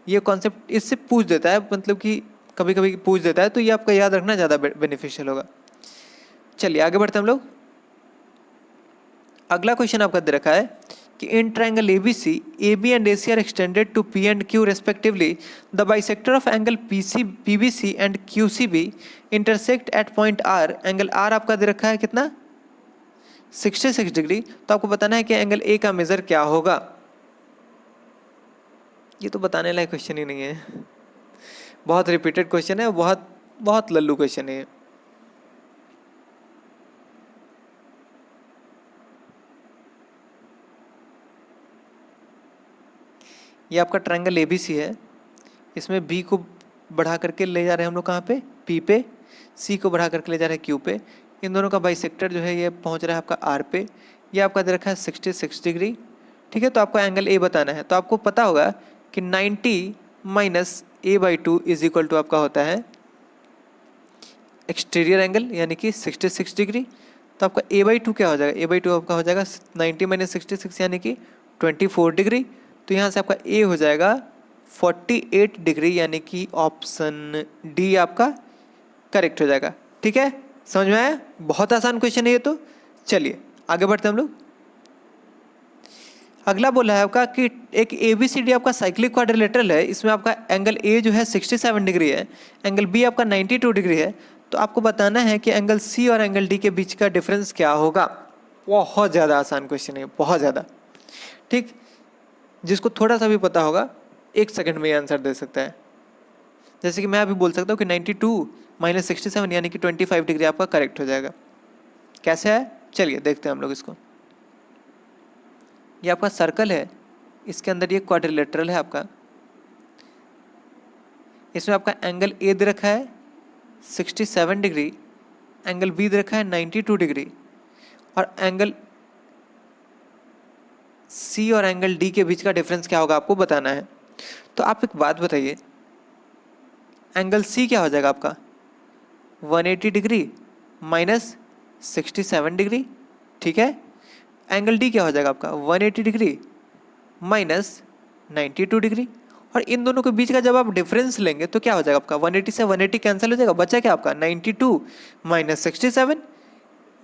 ये कॉन्सेप्ट इससे पूछ देता है, मतलब कि कभी कभी पूछ देता है, तो ये आपका याद रखना ज़्यादा बेनिफिशियल होगा। चलिए आगे बढ़ते हैं हम लोग। अगला क्वेश्चन आपका दे रखा है कि in triangle ABC, AB and AC are extended to P and Q respectively. The bisector of angle PBC and QCB intersect at point R. Angle R आपका दे रखा है कितना? 66 डिग्री। तो आपको बताना है कि एंगल A का मेजर क्या होगा। ये तो बताने लायक क्वेश्चन ही नहीं है, बहुत रिपीटेड क्वेश्चन है, बहुत बहुत लल्लू क्वेश्चन है। ये आपका ट्रायंगल ABC है, इसमें B को बढ़ा करके ले जा रहे हैं हम लोग कहाँ पे? P पे। C को बढ़ा करके ले जा रहे हैं Q पे। इन दोनों का बाइसेक्टर जो है ये पहुँच रहा है आपका R पे। ये आपका दे रखा है 66 डिग्री। ठीक है, तो आपको एंगल A बताना है। तो आपको पता होगा कि 90 - A/2 इज इक्वल टू आपका होता है एक्सटीरियर एंगल, यानी कि 66 डिग्री। तो आपका a/2 क्या हो जाएगा, a/2 आपका हो जाएगा 90 माइनस 66 यानी कि 24 डिग्री। तो यहाँ से आपका a हो जाएगा 48 डिग्री, यानी कि ऑप्शन डी आपका करेक्ट हो जाएगा। ठीक है, समझ में आया? बहुत आसान क्वेश्चन है ये तो। चलिए आगे बढ़ते हैं हम लोग। अगला बोला है आपका कि एक ABCD आपका साइक्लिक क्वाड्रिलेटरल है, इसमें आपका एंगल A जो है 67 डिग्री है, एंगल B आपका 92 डिग्री है। तो आपको बताना है कि एंगल C और एंगल D के बीच का डिफरेंस क्या होगा। बहुत ज़्यादा आसान क्वेश्चन है, बहुत ज़्यादा। ठीक, जिसको थोड़ा सा भी पता होगा 1 सेकंड में आंसर दे सकता है। जैसे कि मैं अभी बोल सकता हूँ कि 92 माइनस 67 यानी कि 25 डिग्री आपका करेक्ट हो जाएगा। कैसे है, चलिए देखते हैं हम लोग इसको। ये आपका सर्कल है, इसके अंदर ये क्वाड्रिलेटरल है आपका। इसमें आपका एंगल A दे रखा है 67 डिग्री, एंगल B दे रखा है 92 डिग्री, और एंगल C और एंगल D के बीच का डिफरेंस क्या होगा आपको बताना है। तो आप एक बात बताइए, एंगल C क्या हो जाएगा आपका 180 डिग्री माइनस 67 डिग्री। ठीक है, एंगल D क्या हो जाएगा आपका 180 डिग्री माइनस 92 डिग्री। और इन दोनों के बीच का जब आप डिफरेंस लेंगे तो क्या हो जाएगा आपका 180 से 180 कैंसिल हो जाएगा, बचा क्या आपका 92 माइनस 67,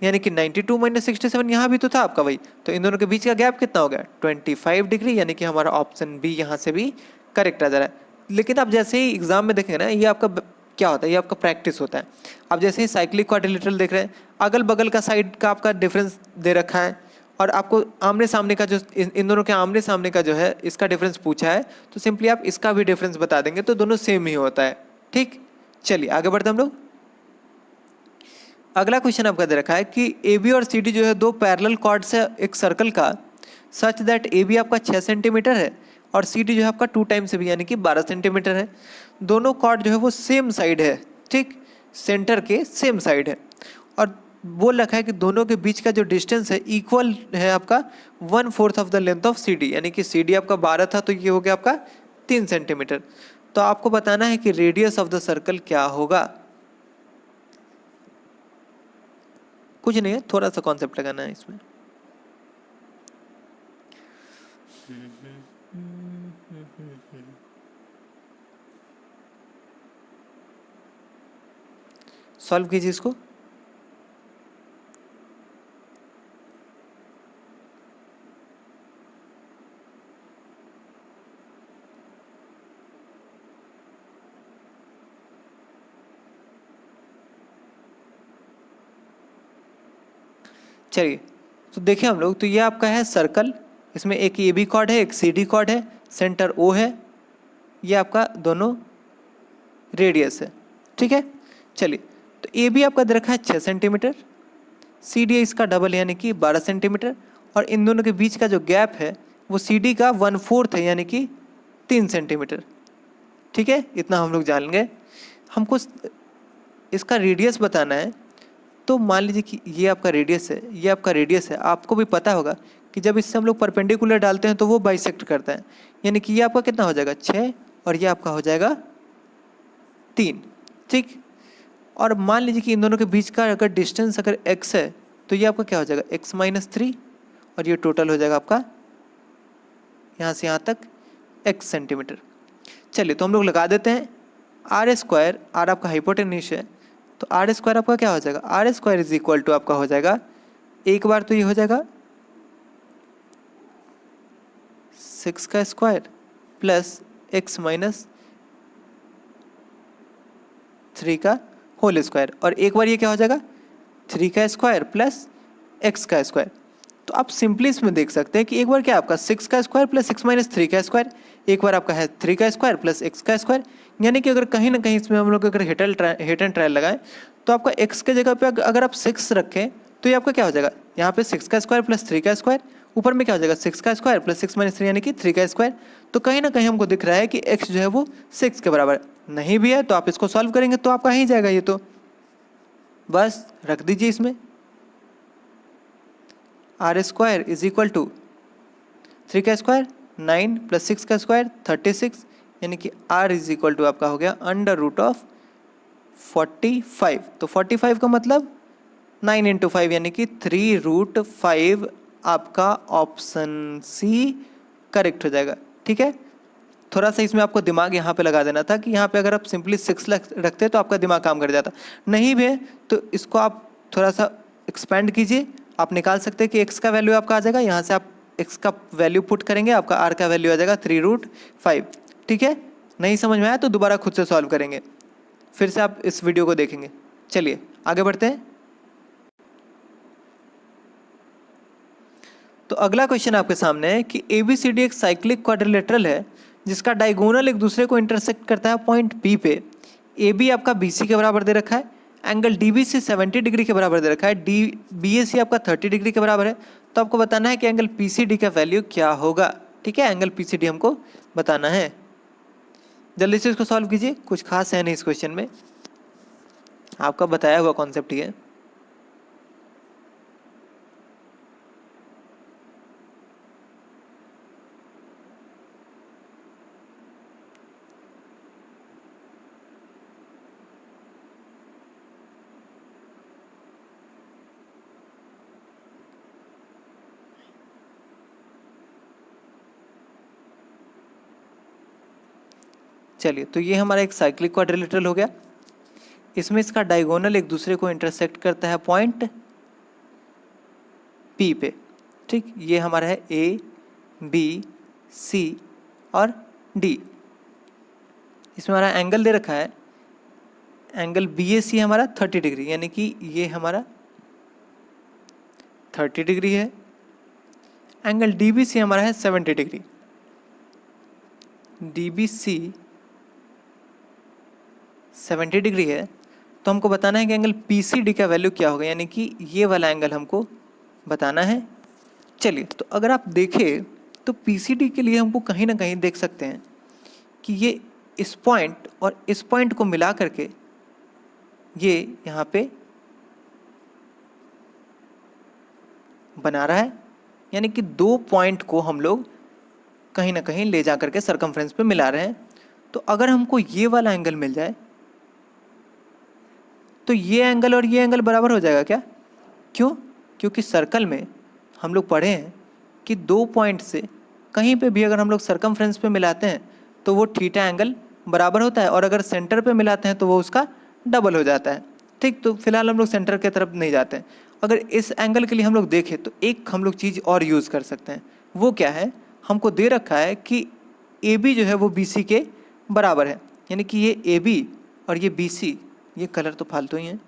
यानी कि 92 माइनस 67 यहाँ भी तो था आपका वही। तो इन दोनों के बीच का गैप कितना हो गया 25 डिग्री, यानी कि हमारा ऑप्शन बी यहाँ से भी करेक्ट आ जा रहा है। लेकिन आप जैसे ही एग्जाम में देखेंगे ना, ये आपका क्या होता है, ये आपका प्रैक्टिस होता है। आप जैसे ही साइक्लिक क्वाड्रिलेटरल देख रहे हैं, अगल बगल का साइड का आपका डिफरेंस दे रखा है, और आपको आमने सामने का जो इन दोनों के आमने सामने का जो है इसका डिफरेंस पूछा है, तो सिंपली आप इसका भी डिफरेंस बता देंगे तो दोनों सेम ही होता है। ठीक, चलिए आगे बढ़ते हम लोग। अगला क्वेश्चन आपका दे रखा है कि AB और CD जो है दो पैरेलल कॉर्ड्स है एक सर्कल का, सच दैट AB आपका 6 सेंटीमीटर है और CD जो है आपका 2 टाइम्स भी यानी कि 12 सेंटीमीटर है। दोनों कॉर्ड जो है वो सेम साइड है, ठीक, सेंटर के सेम साइड है, और बोल रखा है कि दोनों के बीच का जो डिस्टेंस है इक्वल है आपका 1/4 of the length of CD, यानी कि CD आपका 12 था तो ये हो गया आपका 3 सेंटीमीटर। तो आपको बताना है कि रेडियस ऑफ द सर्कल क्या होगा। कुछ नहीं है, थोड़ा सा कॉन्सेप्ट लगाना है इसमें। सॉल्व कीजिए इसको। चलिए तो देखिए हम लोग, तो ये आपका है सर्कल, इसमें एक AB कॉर्ड है एक CD कॉर्ड है, सेंटर O है, ये आपका दोनों रेडियस है। ठीक है, चलिए तो AB आपका दे रखा है 6 सेंटीमीटर, CD इसका डबल यानी कि 12 सेंटीमीटर, और इन दोनों के बीच का जो गैप है वो CD का 1/4 है यानी कि 3 सेंटीमीटर। ठीक है, इतना हम लोग जान लेंगे। हमको इसका रेडियस बताना है। तो मान लीजिए कि ये आपका रेडियस है, ये आपका रेडियस है। आपको भी पता होगा कि जब इससे हम लोग परपेंडिकुलर डालते हैं तो वो बाइसेक्ट करता है, यानी कि ये आपका कितना हो जाएगा 6 और ये आपका हो जाएगा 3। ठीक, और मान लीजिए कि इन दोनों के बीच का अगर डिस्टेंस अगर x है तो ये आपका क्या हो जाएगा x माइनस 3, और ये टोटल हो जाएगा आपका यहाँ से यहाँ तक x सेंटीमीटर। चलिए तो हम लोग लगा देते हैं आर स्क्वायर, आर आपका हाइपोटेन्यूज है, तो आर स्क्वायर आपका क्या हो जाएगा, R square is equal to आपका हो जाएगा, एक बार तो ये हो जाएगा 6 का स्क्वायर प्लस x माइनस 3 का होल स्क्वायर, और एक बार ये क्या हो जाएगा 3 का स्क्वायर प्लस x का स्क्वायर। तो आप सिंपली इसमें देख सकते हैं कि एक बार क्या आपका 6 का स्क्वायर प्लस x माइनस 3 का स्क्वायर, एक बार आपका है 3 का स्क्वायर प्लस x का स्क्वायर, यानी कि अगर कहीं ना कहीं इसमें हम लोग अगर हिट एंड ट्रायल लगाएं तो आपका x के जगह पे अगर आप 6 रखें तो ये आपका क्या हो जाएगा, यहाँ पे 6 का स्क्वायर प्लस 3 का स्क्वायर, ऊपर में क्या हो जाएगा 6 का स्क्वायर प्लस 6 माइनस 3 यानी कि 3 का स्क्वायर। तो कहीं ना कहीं हमको दिख रहा है कि x जो है वो 6 के बराबर नहीं भी है, तो आप इसको सॉल्व करेंगे तो आपका ही जाएगा, ये तो बस रख दीजिए इसमें R square is equal to 3 का स्क्वायर 9 प्लस 6 का स्क्वायर 36, यानी कि r इज इक्वल टू आपका हो गया अंडर रूट ऑफ 45। तो 45 का मतलब 9 × 5 यानी कि 3√5 आपका ऑप्शन सी करेक्ट हो जाएगा। ठीक है, थोड़ा सा इसमें आपको दिमाग यहाँ पे लगा देना था कि यहाँ पे अगर आप सिंपली 6 रखते तो आपका दिमाग काम कर जाता, नहीं भी है तो इसको आप थोड़ा सा एक्सपेंड कीजिए। आप निकाल सकते हैं कि x का वैल्यू आपका आ जाएगा, यहाँ से आप x का वैल्यू पुट करेंगे, आपका r का वैल्यू आ जाएगा 3√5। ठीक है, नहीं समझ में आया तो दोबारा खुद से सॉल्व करेंगे, फिर से आप इस वीडियो को देखेंगे। चलिए आगे बढ़ते हैं। तो अगला क्वेश्चन आपके सामने है कि ABCD एक साइक्लिक क्वाड्रिलेटरल है जिसका डायगोनल एक दूसरे को इंटरसेक्ट करता है पॉइंट P पे। AB आपका BC के बराबर दे रखा है, एंगल DBC 70 डिग्री के बराबर दे रखा है, BAC आपका 30 डिग्री के बराबर है। तो आपको बताना है कि एंगल PCD का वैल्यू क्या होगा। ठीक है, एंगल PCD हमको बताना है। जल्दी से इसको सॉल्व कीजिए, कुछ खास है नहीं इस क्वेश्चन में, आपका बताया हुआ कॉन्सेप्ट ही है। चलिए, तो ये हमारा एक साइक्लिक क्वाड्रिलेटरल हो गया। इसमें इसका डायगोनल एक दूसरे को इंटरसेक्ट करता है पॉइंट P पे। ठीक, ये हमारा है A, B, C और D। इसमें हमारा एंगल दे रखा है, एंगल BAC हमारा 30 डिग्री, यानी कि ये हमारा 30 डिग्री है। एंगल DBC हमारा है 70 डिग्री, DBC 70 डिग्री है। तो हमको बताना है कि एंगल PCD का वैल्यू क्या होगा, यानी कि ये वाला एंगल हमको बताना है। चलिए, तो अगर आप देखें तो PCD के लिए हमको कहीं ना कहीं देख सकते हैं कि ये इस पॉइंट और इस पॉइंट को मिला करके ये यहाँ पे बना रहा है, यानी कि दो पॉइंट को हम लोग कहीं ना कहीं ले जा करके सर्कमफ्रेंस पे मिला रहे हैं। तो अगर हमको ये वाला एंगल मिल जाए तो ये एंगल और ये एंगल बराबर हो जाएगा क्या? क्यों? क्योंकि सर्कल में हम लोग पढ़े हैं कि दो पॉइंट से कहीं पे भी अगर हम लोग सर्कमफ्रेंस पे मिलाते हैं तो वो थीटा एंगल बराबर होता है, और अगर सेंटर पे मिलाते हैं तो वो उसका डबल हो जाता है। ठीक, तो फिलहाल हम लोग सेंटर की तरफ नहीं जाते हैं। अगर इस एंगल के लिए हम लोग देखें तो एक हम लोग चीज़ और यूज़ कर सकते हैं। वो क्या है? हमको दे रखा है कि AB जो है वो BC के बराबर है, यानी कि ये AB और ये BC, ये कलर तो फालतू ही है,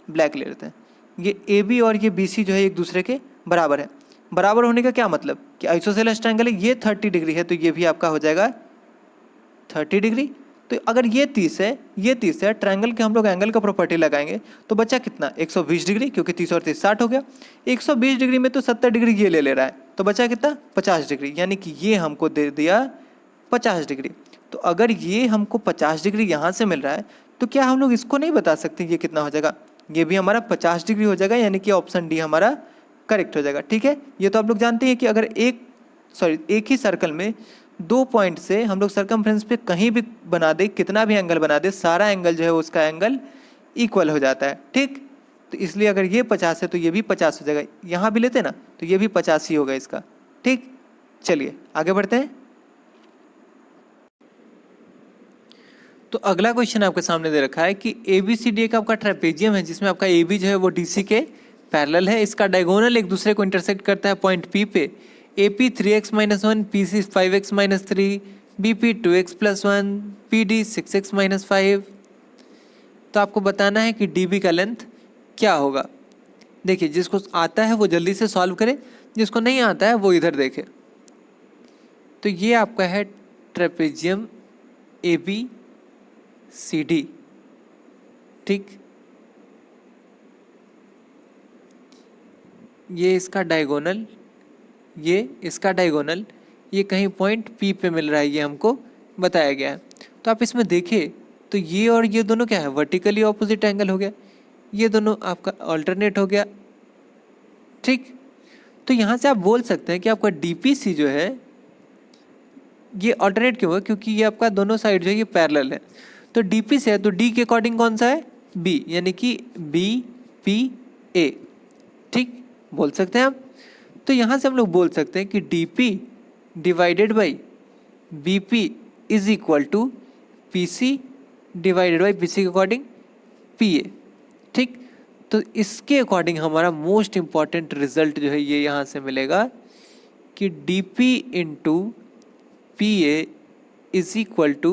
ब्लैक ले लेते हैं। ये AB और ये BC जो है एक दूसरे के बराबर है। बराबर होने का क्या मतलब कि आइसोसेलेस ट्रायंगल है, ये 30 डिग्री है तो ये भी आपका हो जाएगा 30 डिग्री। तो अगर ये 30 है, ये 30 है, ट्रायंगल के हम लोग एंगल का प्रॉपर्टी लगाएंगे तो बचा कितना? 120 डिग्री, क्योंकि 30 और 30 60 हो गया। 120 डिग्री में तो 70 डिग्री ये ले रहा है, तो बचा कितना? 50 डिग्री, यानी कि ये हमको दे दिया 50 डिग्री। तो अगर ये हमको 50 डिग्री यहाँ से मिल रहा है तो क्या हम लोग इसको नहीं बता सकते ये कितना हो जाएगा? ये भी हमारा 50 डिग्री हो जाएगा, यानी कि ऑप्शन डी हमारा करेक्ट हो जाएगा। ठीक है, ये तो आप लोग जानते हैं कि अगर एक ही सर्कल में दो पॉइंट से हम लोग सर्कमफ्रेंस पे कहीं भी बना दे, कितना भी एंगल बना दे, सारा एंगल जो है उसका एंगल इक्वल हो जाता है। ठीक, तो इसलिए अगर ये 50 है तो ये भी 50 हो जाएगा। यहाँ भी लेते ना तो ये भी 50 ही होगा इसका। ठीक, चलिए आगे बढ़ते हैं। तो अगला क्वेश्चन आपके सामने दे रखा है कि ABCD एक आपका ट्रेपेजियम है जिसमें आपका AB जो है वो DC के पैरेलल है। इसका डायगोनल एक दूसरे को इंटरसेक्ट करता है पॉइंट P पे। AP 3x-1, PC 5x-3, BP 2x+1, PD 6x-5। तो आपको बताना है कि DB का लेंथ क्या होगा। देखिए, जिसको आता है वो जल्दी से सॉल्व करे, जिसको नहीं आता है वो इधर देखे। तो ये आपका है ट्रेपेजियम ABCD। ठीक, ये इसका डायगोनल, ये इसका डायगोनल, ये कहीं पॉइंट P पे मिल रहा है, ये हमको बताया गया है। तो आप इसमें देखें तो ये और ये दोनों क्या है? वर्टिकली ऑपोजिट एंगल हो गया, ये दोनों आपका अल्टरनेट हो गया। ठीक, तो यहाँ से आप बोल सकते हैं कि आपका DPC जो है ये अल्टरनेट क्यों है? क्योंकि ये आपका दोनों साइड जो है ये पैरेलल है। तो DP से है तो D के अकॉर्डिंग कौन सा है? B, यानी कि B पी ए, ठीक बोल सकते हैं आप। तो यहाँ से हम लोग बोल सकते हैं कि D P divided by B P is equal to P C divided by P C के अकॉर्डिंग पी ए, ठीक। तो इसके अकॉर्डिंग हमारा मोस्ट इम्पॉर्टेंट रिजल्ट जो है ये यहाँ से मिलेगा कि D P into P A is equal to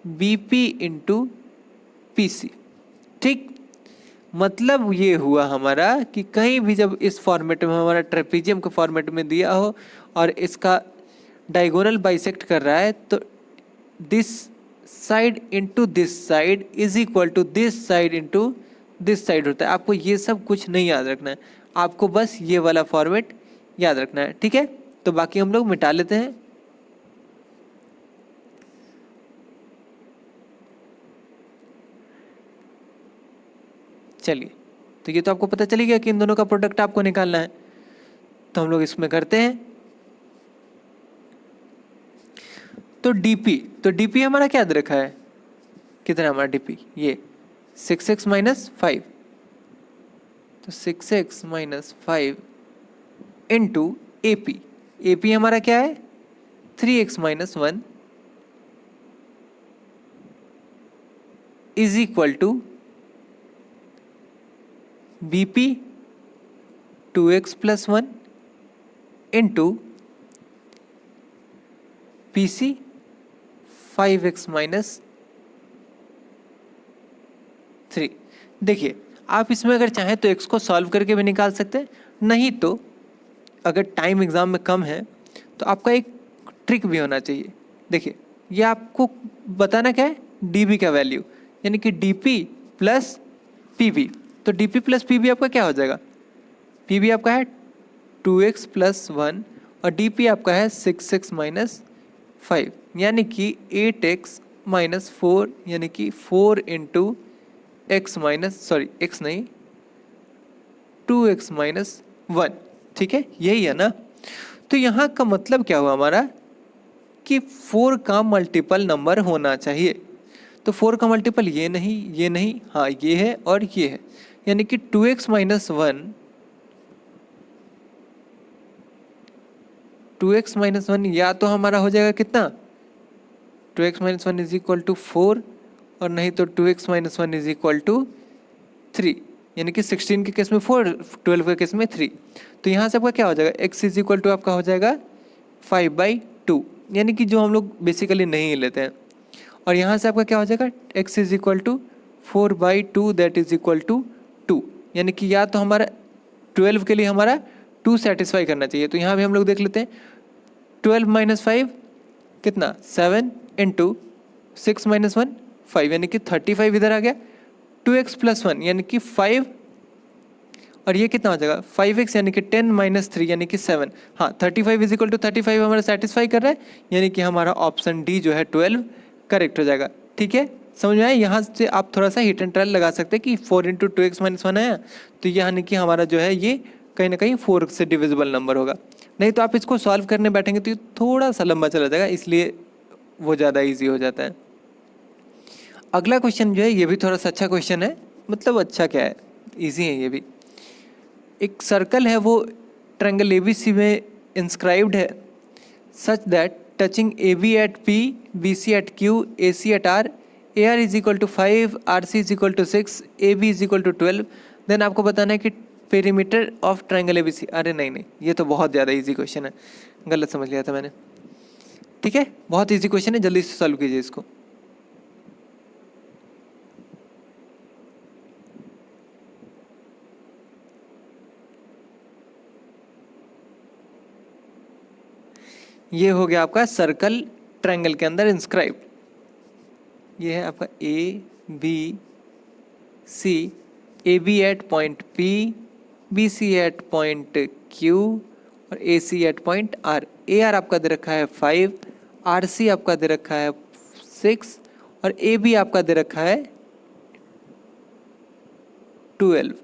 B P into P C, ठीक। मतलब ये हुआ हमारा कि कहीं भी जब इस फॉर्मेट में हमारा ट्रेपीजियम के फॉर्मेट में दिया हो और इसका डायगोनल बाइसेक्ट कर रहा है तो this side into this side is equal to this side into this side होता है। आपको ये सब कुछ नहीं याद रखना है, आपको बस ये वाला फॉर्मेट याद रखना है, ठीक है। तो बाकी हम लोग मिटा लेते हैं। चलिए, तो ये तो आपको पता चली गया कि इन दोनों का प्रोडक्ट आपको निकालना है। तो हम लोग इसमें करते हैं। तो डीपी हमारा क्या दे रखा है, कितना हमारा डीपी, ये 6x माइनस 5, तो 6x माइनस 5 इंटू एपी हमारा क्या है 3x minus 1 is equal to BP 2x plus 1 into PC 5x minus 3। देखिए, आप इसमें अगर चाहें तो x को सॉल्व करके भी निकाल सकते हैं, नहीं तो अगर टाइम एग्जाम में कम है तो आपका एक ट्रिक भी होना चाहिए। देखिए, ये आपको बताना क्या है, dB का वैल्यू, यानी कि dP प्लस PB। तो dP प्लस PB आपका क्या हो जाएगा, PB आपका है 2x प्लस 1 और dP आपका है 6x माइनस 5, यानी कि 8x माइनस 4, यानी कि 4 इंटू एक्स माइनस एक्स नहीं 2x माइनस 1, ठीक है, यही है ना। तो यहाँ का मतलब क्या हुआ हमारा कि 4 का मल्टीपल नंबर होना चाहिए। तो 4 का मल्टीपल ये नहीं, हाँ ये है और ये है, यानी कि 2x माइनस 1, 2x माइनस 1 या तो हमारा हो जाएगा कितना 2x minus 1 is equal to 4 और नहीं तो 2x minus 1 is equal to 3, यानी कि 16 के केस में 4, 12 के केस में 3। तो यहाँ से आपका क्या हो जाएगा x इज इक्वल टू आपका हो जाएगा 5/2, यानी कि जो हम लोग बेसिकली नहीं लेते हैं। और यहाँ से आपका क्या हो जाएगा x is equal to 4/2 that is equal to 2, यानी कि या तो हमारा 12 के लिए हमारा 2 सेटिस्फाई करना चाहिए। तो यहाँ भी हम लोग देख लेते हैं 12 माइनस 5 कितना 7 इंटू 6 माइनस 1 5, यानी कि 35 इधर आ गया, 2x प्लस 1 यानी कि 5 और ये कितना हो जाएगा 5x यानी कि 10 माइनस 3 यानी कि 7। हाँ 35 इज इक्वल टू 35 हमारा सेटिस्फाई कर रहा है, यानी कि हमारा ऑप्शन डी जो है 12 करेक्ट हो जाएगा, ठीक है। समझ में आया। यहाँ से आप थोड़ा सा हिट एंड ट्रायल लगा सकते हैं कि 4 इंटू 2x माइनस 1 आया तो यानी कि हमारा जो है ये कहीं ना कहीं 4 से डिविजिबल नंबर होगा। नहीं तो आप इसको सॉल्व करने बैठेंगे तो ये थोड़ा सा लंबा चला जाएगा, इसलिए वो ज़्यादा ईजी हो जाता है। अगला क्वेश्चन जो है ये भी थोड़ा सा अच्छा क्वेश्चन है, मतलब अच्छा क्या है, इजी है ये भी। एक सर्कल है वो ट्रायंगल एबीसी में इंस्क्राइब्ड है such that touching AB at P, BC at Q, AC at R, AR is equal to 5, RC is equal to 6, AB is equal to 12। Then आपको बताना है कि पेरीमीटर ऑफ ट्रायंगल एबीसी। अरे नहीं, ये तो बहुत ज़्यादा इजी क्वेश्चन है, गलत समझ लिया था मैंने, ठीक है। बहुत इजी क्वेश्चन है, जल्दी से सॉल्व कीजिए इसको। ये हो गया आपका सर्कल ट्रायंगल के अंदर इंस्क्राइब। ये है आपका ABC, AB at point P, BC at point Q और AC at point R। AR आपका दे रखा है 5, RC आपका दे रखा है 6 और AB आपका दे रखा है 12,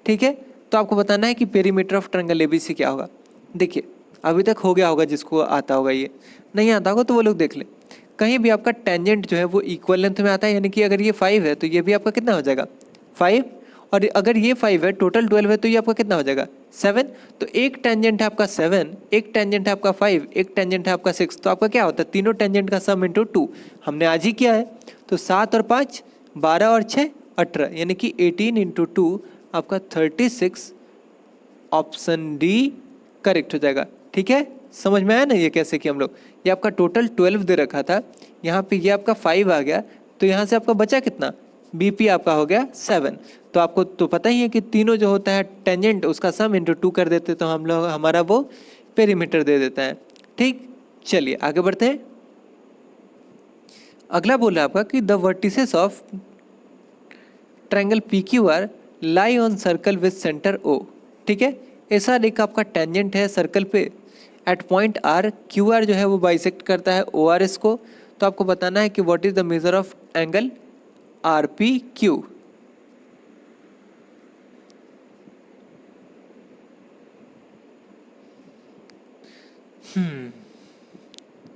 ठीक है। तो आपको बताना है कि पेरीमीटर ऑफ ट्रायंगल ABC क्या होगा। देखिए, अभी तक हो गया होगा जिसको आता होगा, ये नहीं आता होगा तो वो लोग देख ले। कहीं भी आपका टेंजेंट जो है वो इक्वल लेंथ में आता है, यानी कि अगर ये 5 है तो ये भी आपका कितना हो जाएगा 5, और अगर ये 5 है, टोटल 12 है, तो ये आपका कितना हो जाएगा 7। तो एक टेंजेंट है आपका 7, एक टेंजेंट है आपका 5, एक टेंजेंट है आपका 6, तो आपका क्या होता है तीनों टेंजेंट का सम इंटू 2। हमने आज ही किया है। तो 7 और 5 12 और 6 18, यानी कि 18 इंटू 2 आपका 36, ऑप्शन डी करेक्ट हो जाएगा। ठीक है, समझ में आया ना ये कैसे कि हम लोग, ये आपका टोटल 12 दे रखा था, यहाँ पे ये आपका 5 आ गया, तो यहाँ से आपका बचा कितना, बीपी आपका हो गया 7। तो आपको तो पता ही है कि तीनों जो होता है टेंजेंट उसका सम इंटू 2 कर देते, तो हम लोग हमारा वो पेरीमीटर दे देता है। ठीक, चलिए आगे बढ़ते हैं। अगला बोल रहा है आपका कि the vertices of triangle P Q R lie on circle with centre O. ठीक है, ऐसा एक आपका टेंजेंट है सर्कल पे, at point R Q R जो है वो बाइसेक्ट करता है ओ आर एस को। तो आपको बताना है कि what is the measure of angle R P Q.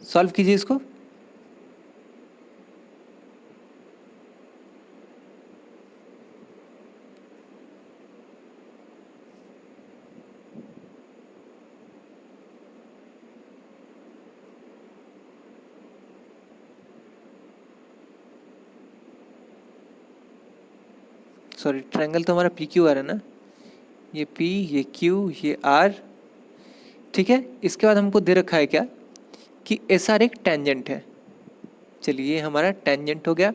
Solve कीजिए इसको। सॉरी, ट्रायंगल तो हमारा पी क्यू आर है ना, ये पी, ये क्यू, ये आर। ठीक है, इसके बाद हमको दे रखा है क्या कि एस आर एक टेंजेंट है। चलिए ये हमारा टेंजेंट हो गया।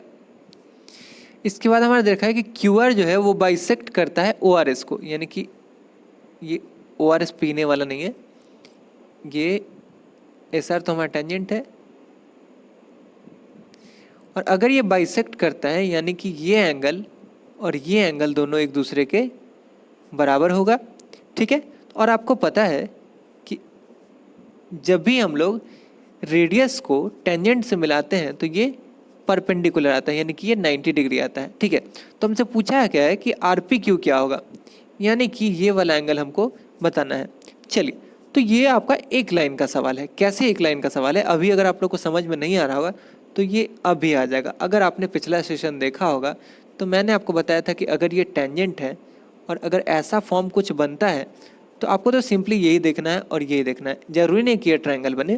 इसके बाद हमारा देखा है कि क्यू आर जो है वो बाइसेक्ट करता है ओ आर एस को, यानी कि ये ओ आर एस पीने वाला नहीं है, ये एस आर तो हमारा टेंजेंट है। और अगर ये बाइसेक्ट करता है यानी कि ये एंगल और ये एंगल दोनों एक दूसरे के बराबर होगा। ठीक है, और आपको पता है कि जब भी हम लोग रेडियस को टेंजेंट से मिलाते हैं तो ये परपेंडिकुलर आता है, यानी कि ये 90 डिग्री आता है। ठीक है, तो हमसे पूछा है क्या है कि आर पी क्यू क्या होगा, यानी कि ये वाला एंगल हमको बताना है। चलिए, तो ये आपका एक लाइन का सवाल है। कैसे एक लाइन का सवाल है, अभी अगर आप लोग को समझ में नहीं आ रहा होगा तो ये अभी आ जाएगा। अगर आपने पिछला सेशन देखा होगा तो मैंने आपको बताया था कि अगर ये टेंजेंट है और अगर ऐसा फॉर्म कुछ बनता है तो आपको तो सिंपली यही देखना है और यही देखना है, जरूरी नहीं कि ये ट्रायंगल बने।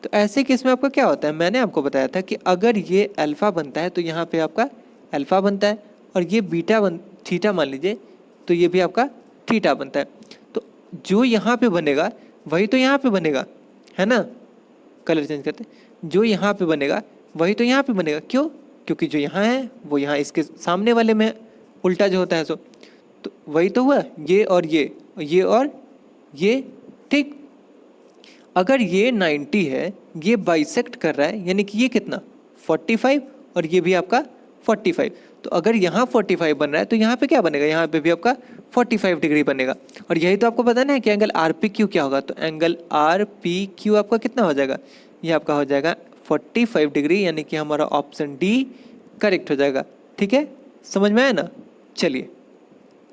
तो ऐसे केस में आपका क्या होता है, मैंने आपको बताया था कि अगर ये अल्फ़ा बनता है तो यहाँ पे आपका अल्फ़ा बनता है, और ये थीटा मान लीजिए तो ये भी आपका थीटा बनता है। तो जो यहाँ पे बनेगा वही तो यहाँ पे बनेगा, है ना। कलर चेंज करते, जो यहाँ पे बनेगा वही तो यहाँ पे बनेगा। क्यों, क्योंकि जो यहाँ है वो यहाँ इसके सामने वाले में उल्टा जो होता है सो, तो वही तो हुआ, ये और ये और ये। ठीक, अगर ये 90 है, ये बाइसेक्ट कर रहा है, यानी कि ये कितना 45 और ये भी आपका 45। तो अगर यहाँ 45 बन रहा है तो यहाँ पे क्या बनेगा, यहाँ पे भी आपका 45 डिग्री बनेगा। और यही तो आपको बताना है कि एंगल आर पी क्यू क्या होगा। तो एंगल आर पी क्यू आपका कितना हो जाएगा, ये आपका हो जाएगा 45 डिग्री, यानी कि हमारा ऑप्शन डी करेक्ट हो जाएगा। ठीक है, समझ में आया ना। चलिए,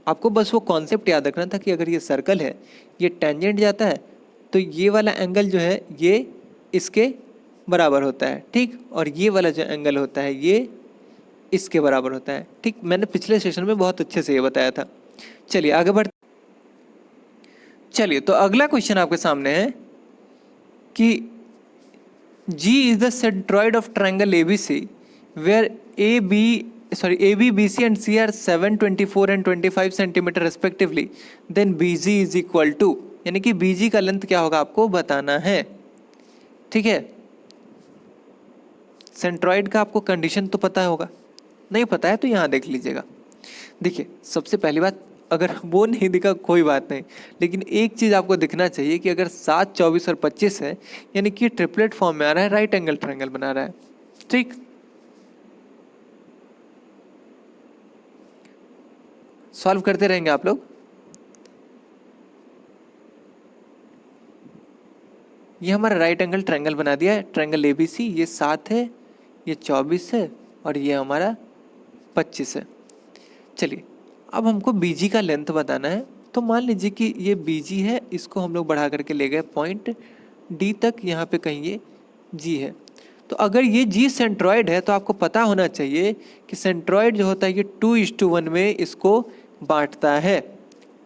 आपको बस वो कॉन्सेप्ट याद रखना था कि अगर ये सर्कल है, ये टेंजेंट जाता है तो ये वाला एंगल जो है ये इसके बराबर होता है। ठीक, और ये वाला जो एंगल होता है ये इसके बराबर होता है। ठीक, मैंने पिछले सेशन में बहुत अच्छे से ये बताया था। चलिए आगे बढ़ते। चलिए, तो अगला क्वेश्चन आपके सामने है कि G is the centroid of triangle ABC where AB, BC and C are 7, 24 and 25 centimetre respectively. Then BG is equal to, यानी कि BG का लेंथ क्या होगा आपको बताना है। ठीक है, सेंट्रॉइड का आपको कंडीशन तो पता होगा, नहीं पता है तो यहाँ देख लीजिएगा। देखिए, सबसे पहली बात, अगर वो नहीं दिखा कोई बात नहीं, लेकिन एक चीज़ आपको दिखना चाहिए कि अगर 7, 24 और 25 है, यानी कि ट्रिपलेट फॉर्म में आ रहा है, राइट एंगल ट्रायंगल बना रहा है। ठीक, सॉल्व करते रहेंगे आप लोग। ये हमारा राइट एंगल ट्रायंगल बना दिया है, ट्रायंगल एबीसी। ये 7 है, ये 24 है और ये हमारा 25 है। चलिए, अब हमको बीजी का लेंथ बताना है। तो मान लीजिए कि ये बीजी है, इसको हम लोग बढ़ा करके ले गए पॉइंट डी तक, यहाँ पे कहीं ये जी है। तो अगर ये जी सेंट्रॉइड है तो आपको पता होना चाहिए कि सेंट्रॉइड जो होता है ये 2:1 में इसको बांटता है।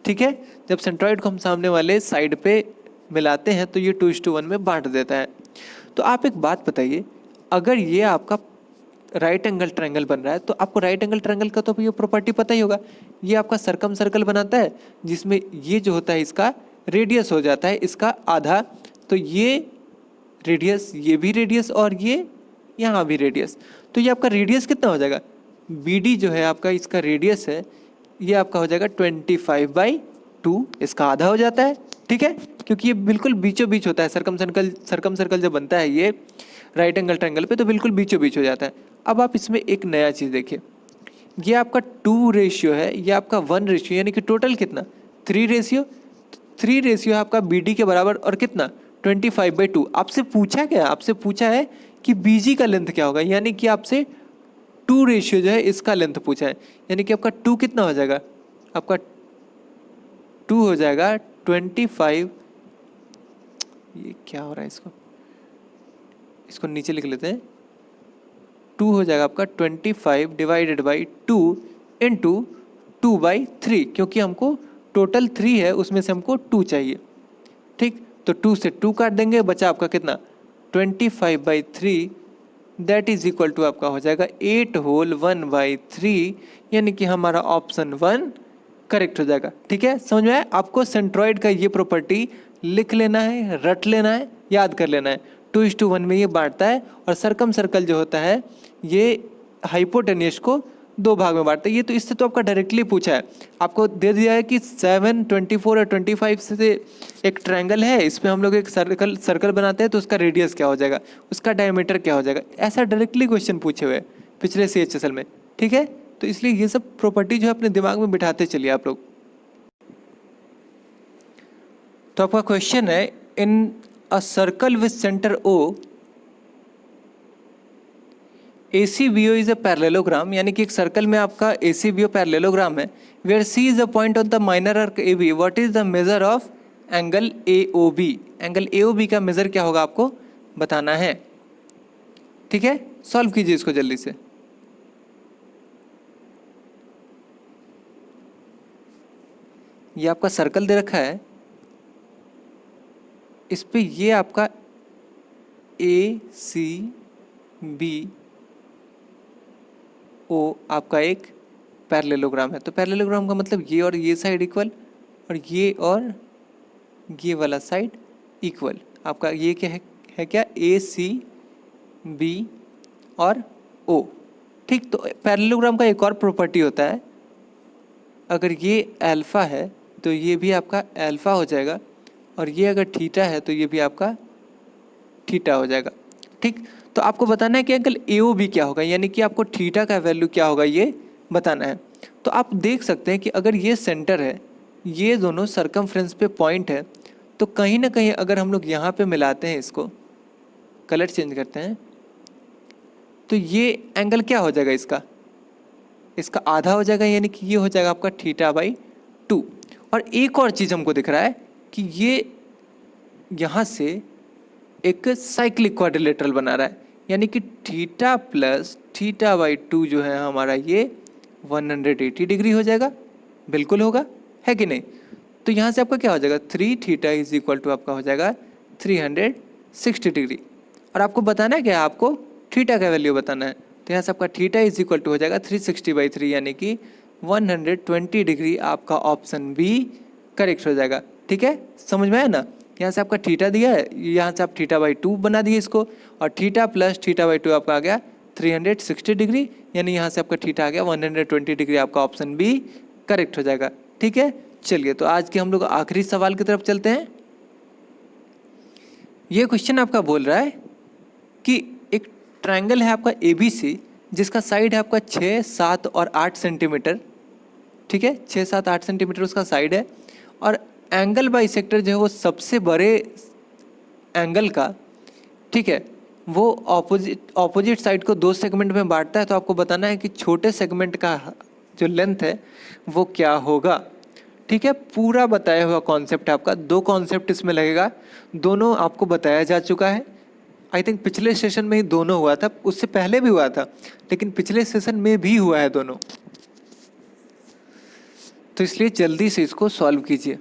ठीक है, जब सेंट्रॉइड को हम सामने वाले साइड पे मिलाते हैं तो ये 2:1 में बांट देता है। तो आप एक बात बताइए, अगर ये आपका राइट एंगल ट्रायंगल बन रहा है तो आपको राइट एंगल ट्रायंगल का तो ये प्रॉपर्टी पता ही होगा, ये आपका सर्कम सर्कल बनाता है जिसमें ये जो होता है इसका रेडियस हो जाता है इसका आधा। तो ये रेडियस, ये भी रेडियस और ये यहाँ भी रेडियस, तो ये आपका रेडियस कितना हो जाएगा, BD जो है आपका इसका रेडियस है, ये आपका हो जाएगा 25/2, इसका आधा हो जाता है। ठीक है, क्योंकि ये बिल्कुल बीचों बीच होता है, सर्कम सर्कल जब बनता है ये राइट एंगल ट्रायंगल पे तो बिल्कुल बीचों बीच हो जाता है। अब आप इसमें एक नया चीज़ देखिए, ये आपका 2 रेशियो है, ये आपका 1 रेशियो, यानी कि टोटल कितना 3 रेशियो। 3 रेशियो है आपका BD के बराबर और कितना 25/2। आपसे पूछा क्या, आपसे पूछा है कि BG का लेंथ क्या होगा, यानी कि आपसे 2 रेशियो जो है इसका लेंथ पूछा है, यानी कि आपका 2 कितना हो जाएगा, आपका 2 हो जाएगा 25, ये क्या हो रहा है, इसको नीचे लिख लेते हैं। 2 हो जाएगा आपका 25/2 इंटू 2/3, क्योंकि हमको टोटल 3 है उसमें से हमको 2 चाहिए। ठीक, तो 2 से 2 काट देंगे, बचा आपका कितना 25/3, दैट इज इक्वल टू आपका हो जाएगा 8 होल 1/3, यानी कि हमारा ऑप्शन 1 करेक्ट हो जाएगा। ठीक है, समझ में आया? आपको सेंट्रॉइड का ये प्रॉपर्टी लिख लेना है, रट लेना है, याद कर लेना है। 2:1 में ये बांटता है और सर्कम सर्कल जो होता है ये हाइपोटेन्यूस को 2 भाग में बांटता है। ये तो इससे तो आपका डायरेक्टली पूछा है, आपको दे दिया है कि 7, 24 और 25 से एक ट्रायंगल है, इस पर हम लोग एक सर्कल बनाते हैं तो उसका रेडियस क्या हो जाएगा, उसका डायमीटर क्या हो जाएगा, ऐसा डायरेक्टली क्वेश्चन पूछे हुए पिछले CHSL में। ठीक है, तो इसलिए ये सब प्रॉपर्टी जो है अपने दिमाग में बिठाते चलिए आप लोग। तो आपका क्वेश्चन है, in a circle with centre O ACBO is a parallelogram, यानी कि एक सर्कल में आपका ACBO पैरेललोग्राम है, where C is a point on the minor arc AB, what is the measure of angle AOB। Angle AOB का मेजर क्या होगा आपको बताना है। ठीक है, सॉल्व कीजिए इसको जल्दी से। ये आपका सर्कल दे रखा है, इस पे ये आपका ACBO आपका एक पैरेललोग्राम है। तो पैरेललोग्राम का मतलब ये और ये साइड इक्वल और ये वाला साइड इक्वल। आपका ये क्या है क्या ACB और O। ठीक, तो पैरेललोग्राम का एक और प्रॉपर्टी होता है, अगर ये अल्फा है तो ये भी आपका अल्फा हो जाएगा, और ये अगर थीटा है तो ये भी आपका थीटा हो जाएगा। ठीक, तो आपको बताना है कि एंगल AOB क्या होगा, यानी कि आपको थीटा का वैल्यू क्या होगा ये बताना है। तो आप देख सकते हैं कि अगर ये सेंटर है, ये दोनों सर्कमफ्रेंस पे पॉइंट है, तो कहीं ना कहीं अगर हम लोग यहाँ पे मिलाते हैं, इसको कलर चेंज करते हैं, तो ये एंगल क्या हो जाएगा, इसका आधा हो जाएगा, यानी कि ये हो जाएगा आपका θ/2। और एक और चीज़ हमको दिख रहा है कि ये यहाँ से एक साइक्लिक क्वाड्रिलेटरल बना रहा है, यानी कि थीटा प्लस θ/2 जो है हमारा ये 180 डिग्री हो जाएगा। बिल्कुल होगा, है कि नहीं? तो यहाँ से आपका क्या हो जाएगा 3θ इज इक्वल टू आपका हो जाएगा 360 डिग्री। और आपको बताना है क्या, आपको थीटा का वैल्यू बताना है, तो यहाँ से आपका थीटा इज इक्वल टू हो जाएगा 360/3, यानी कि 120 डिग्री। आपका ऑप्शन बी करेक्ट हो जाएगा। ठीक है, समझ में आया ना? यहाँ से आपका थीटा दिया है, यहाँ से आप θ/2 बना दिए इसको, और थीटा प्लस θ/2 आपका आ गया 360 डिग्री, यानी यहाँ से आपका थीटा आ गया 120 डिग्री। आपका ऑप्शन बी करेक्ट हो जाएगा। ठीक है, चलिए तो आज के हम लोग आखिरी सवाल की तरफ चलते हैं। ये क्वेश्चन आपका बोल रहा है कि एक ट्रायंगल है आपका ABC, जिसका साइड है आपका 6, 7 और 8 सेंटीमीटर। ठीक है, 6, 7, 8 सेंटीमीटर उसका साइड है, और एंगल बाइसेक्टर जो है वो सबसे बड़े एंगल का, ठीक है, वो ऑपोजिट साइड को 2 सेगमेंट में बांटता है। तो आपको बताना है कि छोटे सेगमेंट का जो लेंथ है वो क्या होगा। ठीक है, पूरा बताया हुआ कॉन्सेप्ट है आपका, 2 कॉन्सेप्ट इसमें लगेगा, दोनों आपको बताया जा चुका है। आई थिंक पिछले सेशन में ही दोनों हुआ था, उससे पहले भी हुआ था, लेकिन पिछले सेशन में भी हुआ है दोनों। तो इसलिए जल्दी से इसको सॉल्व कीजिए,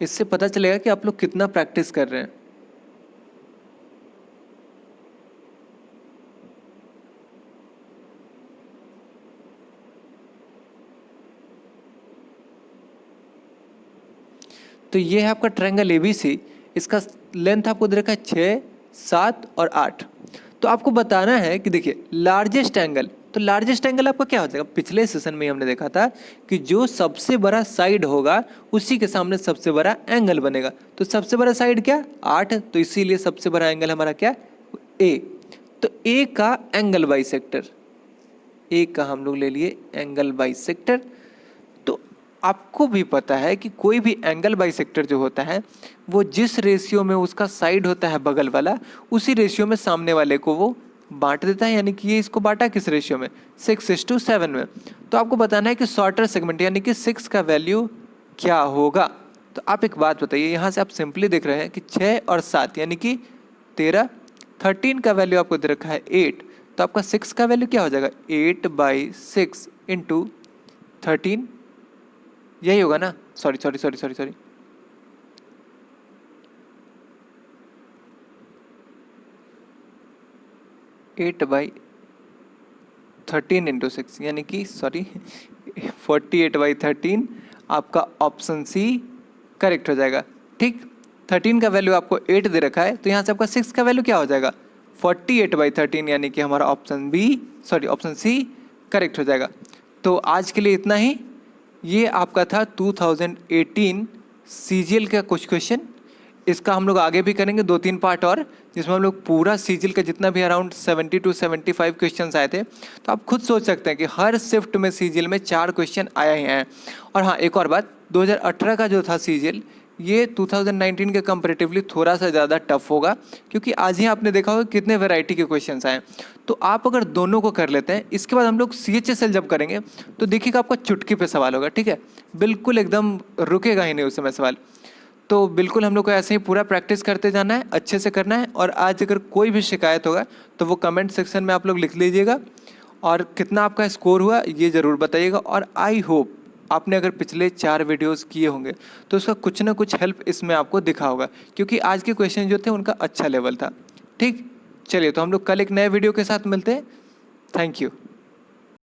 इससे पता चलेगा कि आप लोग कितना प्रैक्टिस कर रहे हैं। तो ये है आपका ट्रायंगल एबीसी, इसका लेंथ आपको दे रखा है 6, 7 और 8। तो आपको बताना है कि देखिए लार्जेस्ट एंगल, तो लार्जेस्ट एंगल आपका क्या हो जाएगा, पिछले सेशन में हमने देखा था कि जो सबसे बड़ा साइड होगा उसी के सामने सबसे बड़ा एंगल बनेगा। तो सबसे बड़ा साइड क्या, 8, तो इसीलिए सबसे बड़ा एंगल हमारा क्या, ए। तो ए का एंगल बाइसेक्टर, ए का हम लोग ले लिए एंगल बाइसेक्टर। तो आपको भी पता है कि कोई भी एंगल बाइसेक्टर जो होता है वो जिस रेशियो में उसका साइड होता है बगल वाला, उसी रेशियो में सामने वाले को वो बांट देता है। यानी कि ये इसको बांटा किस रेशियो में, 6:7 में। तो आपको बताना है कि शॉर्टर सेगमेंट यानी कि 6 का वैल्यू क्या होगा। तो आप एक बात बताइए, यहाँ से आप सिंपली देख रहे हैं कि 6 और 7 यानी कि 13, 13 का वैल्यू आपको दे रखा है 8, तो आपका 6 का वैल्यू क्या हो जाएगा, 8/6 इंटू 13, यही होगा ना, सॉरी 8/13 इंटू 6 यानी कि 48/13 आपका ऑप्शन सी करेक्ट हो जाएगा। ठीक, 13 का वैल्यू आपको 8 दे रखा है, तो यहाँ से आपका 6 का वैल्यू क्या हो जाएगा, 48/13 यानी कि हमारा ऑप्शन सी करेक्ट हो जाएगा। तो आज के लिए इतना ही। ये आपका था 2018 सीजीएल का कुछ क्वेश्चन। इसका हम लोग आगे भी करेंगे 2-3 पार्ट और, जिसमें हम लोग पूरा सीजीएल का जितना भी अराउंड 70 to 75 क्वेश्चंस आए थे। तो आप खुद सोच सकते हैं कि हर शिफ्ट में सीजीएल में 4 क्वेश्चन आए ही हैं। और हाँ, एक और बात, 2018 का जो था सीजीएल, ये 2019 के कंपैरेटिवली थोड़ा सा ज़्यादा टफ होगा, क्योंकि आज ही आपने देखा होगा कितने वैरायटी के क्वेश्चंस आए। तो आप अगर दोनों को कर लेते हैं, इसके बाद हम लोग सीएचएसएल जब करेंगे तो देखिएगा आपका चुटकी पे सवाल होगा। ठीक है, बिल्कुल एकदम रुकेगा ही नहीं उस समय सवाल। तो बिल्कुल हम लोग को ऐसे ही पूरा प्रैक्टिस करते जाना है, अच्छे से करना है। और आज अगर कोई भी शिकायत होगा तो वो कमेंट सेक्शन में आप लोग लिख लीजिएगा, और कितना आपका स्कोर हुआ ये ज़रूर बताइएगा। और आई होप आपने अगर पिछले 4 वीडियोस किए होंगे तो उसका कुछ ना कुछ हेल्प इसमें आपको दिखा होगा, क्योंकि आज के क्वेश्चन जो थे उनका अच्छा लेवल था। ठीक, चलिए तो हम लोग कल एक नए वीडियो के साथ मिलते हैं। Thank you.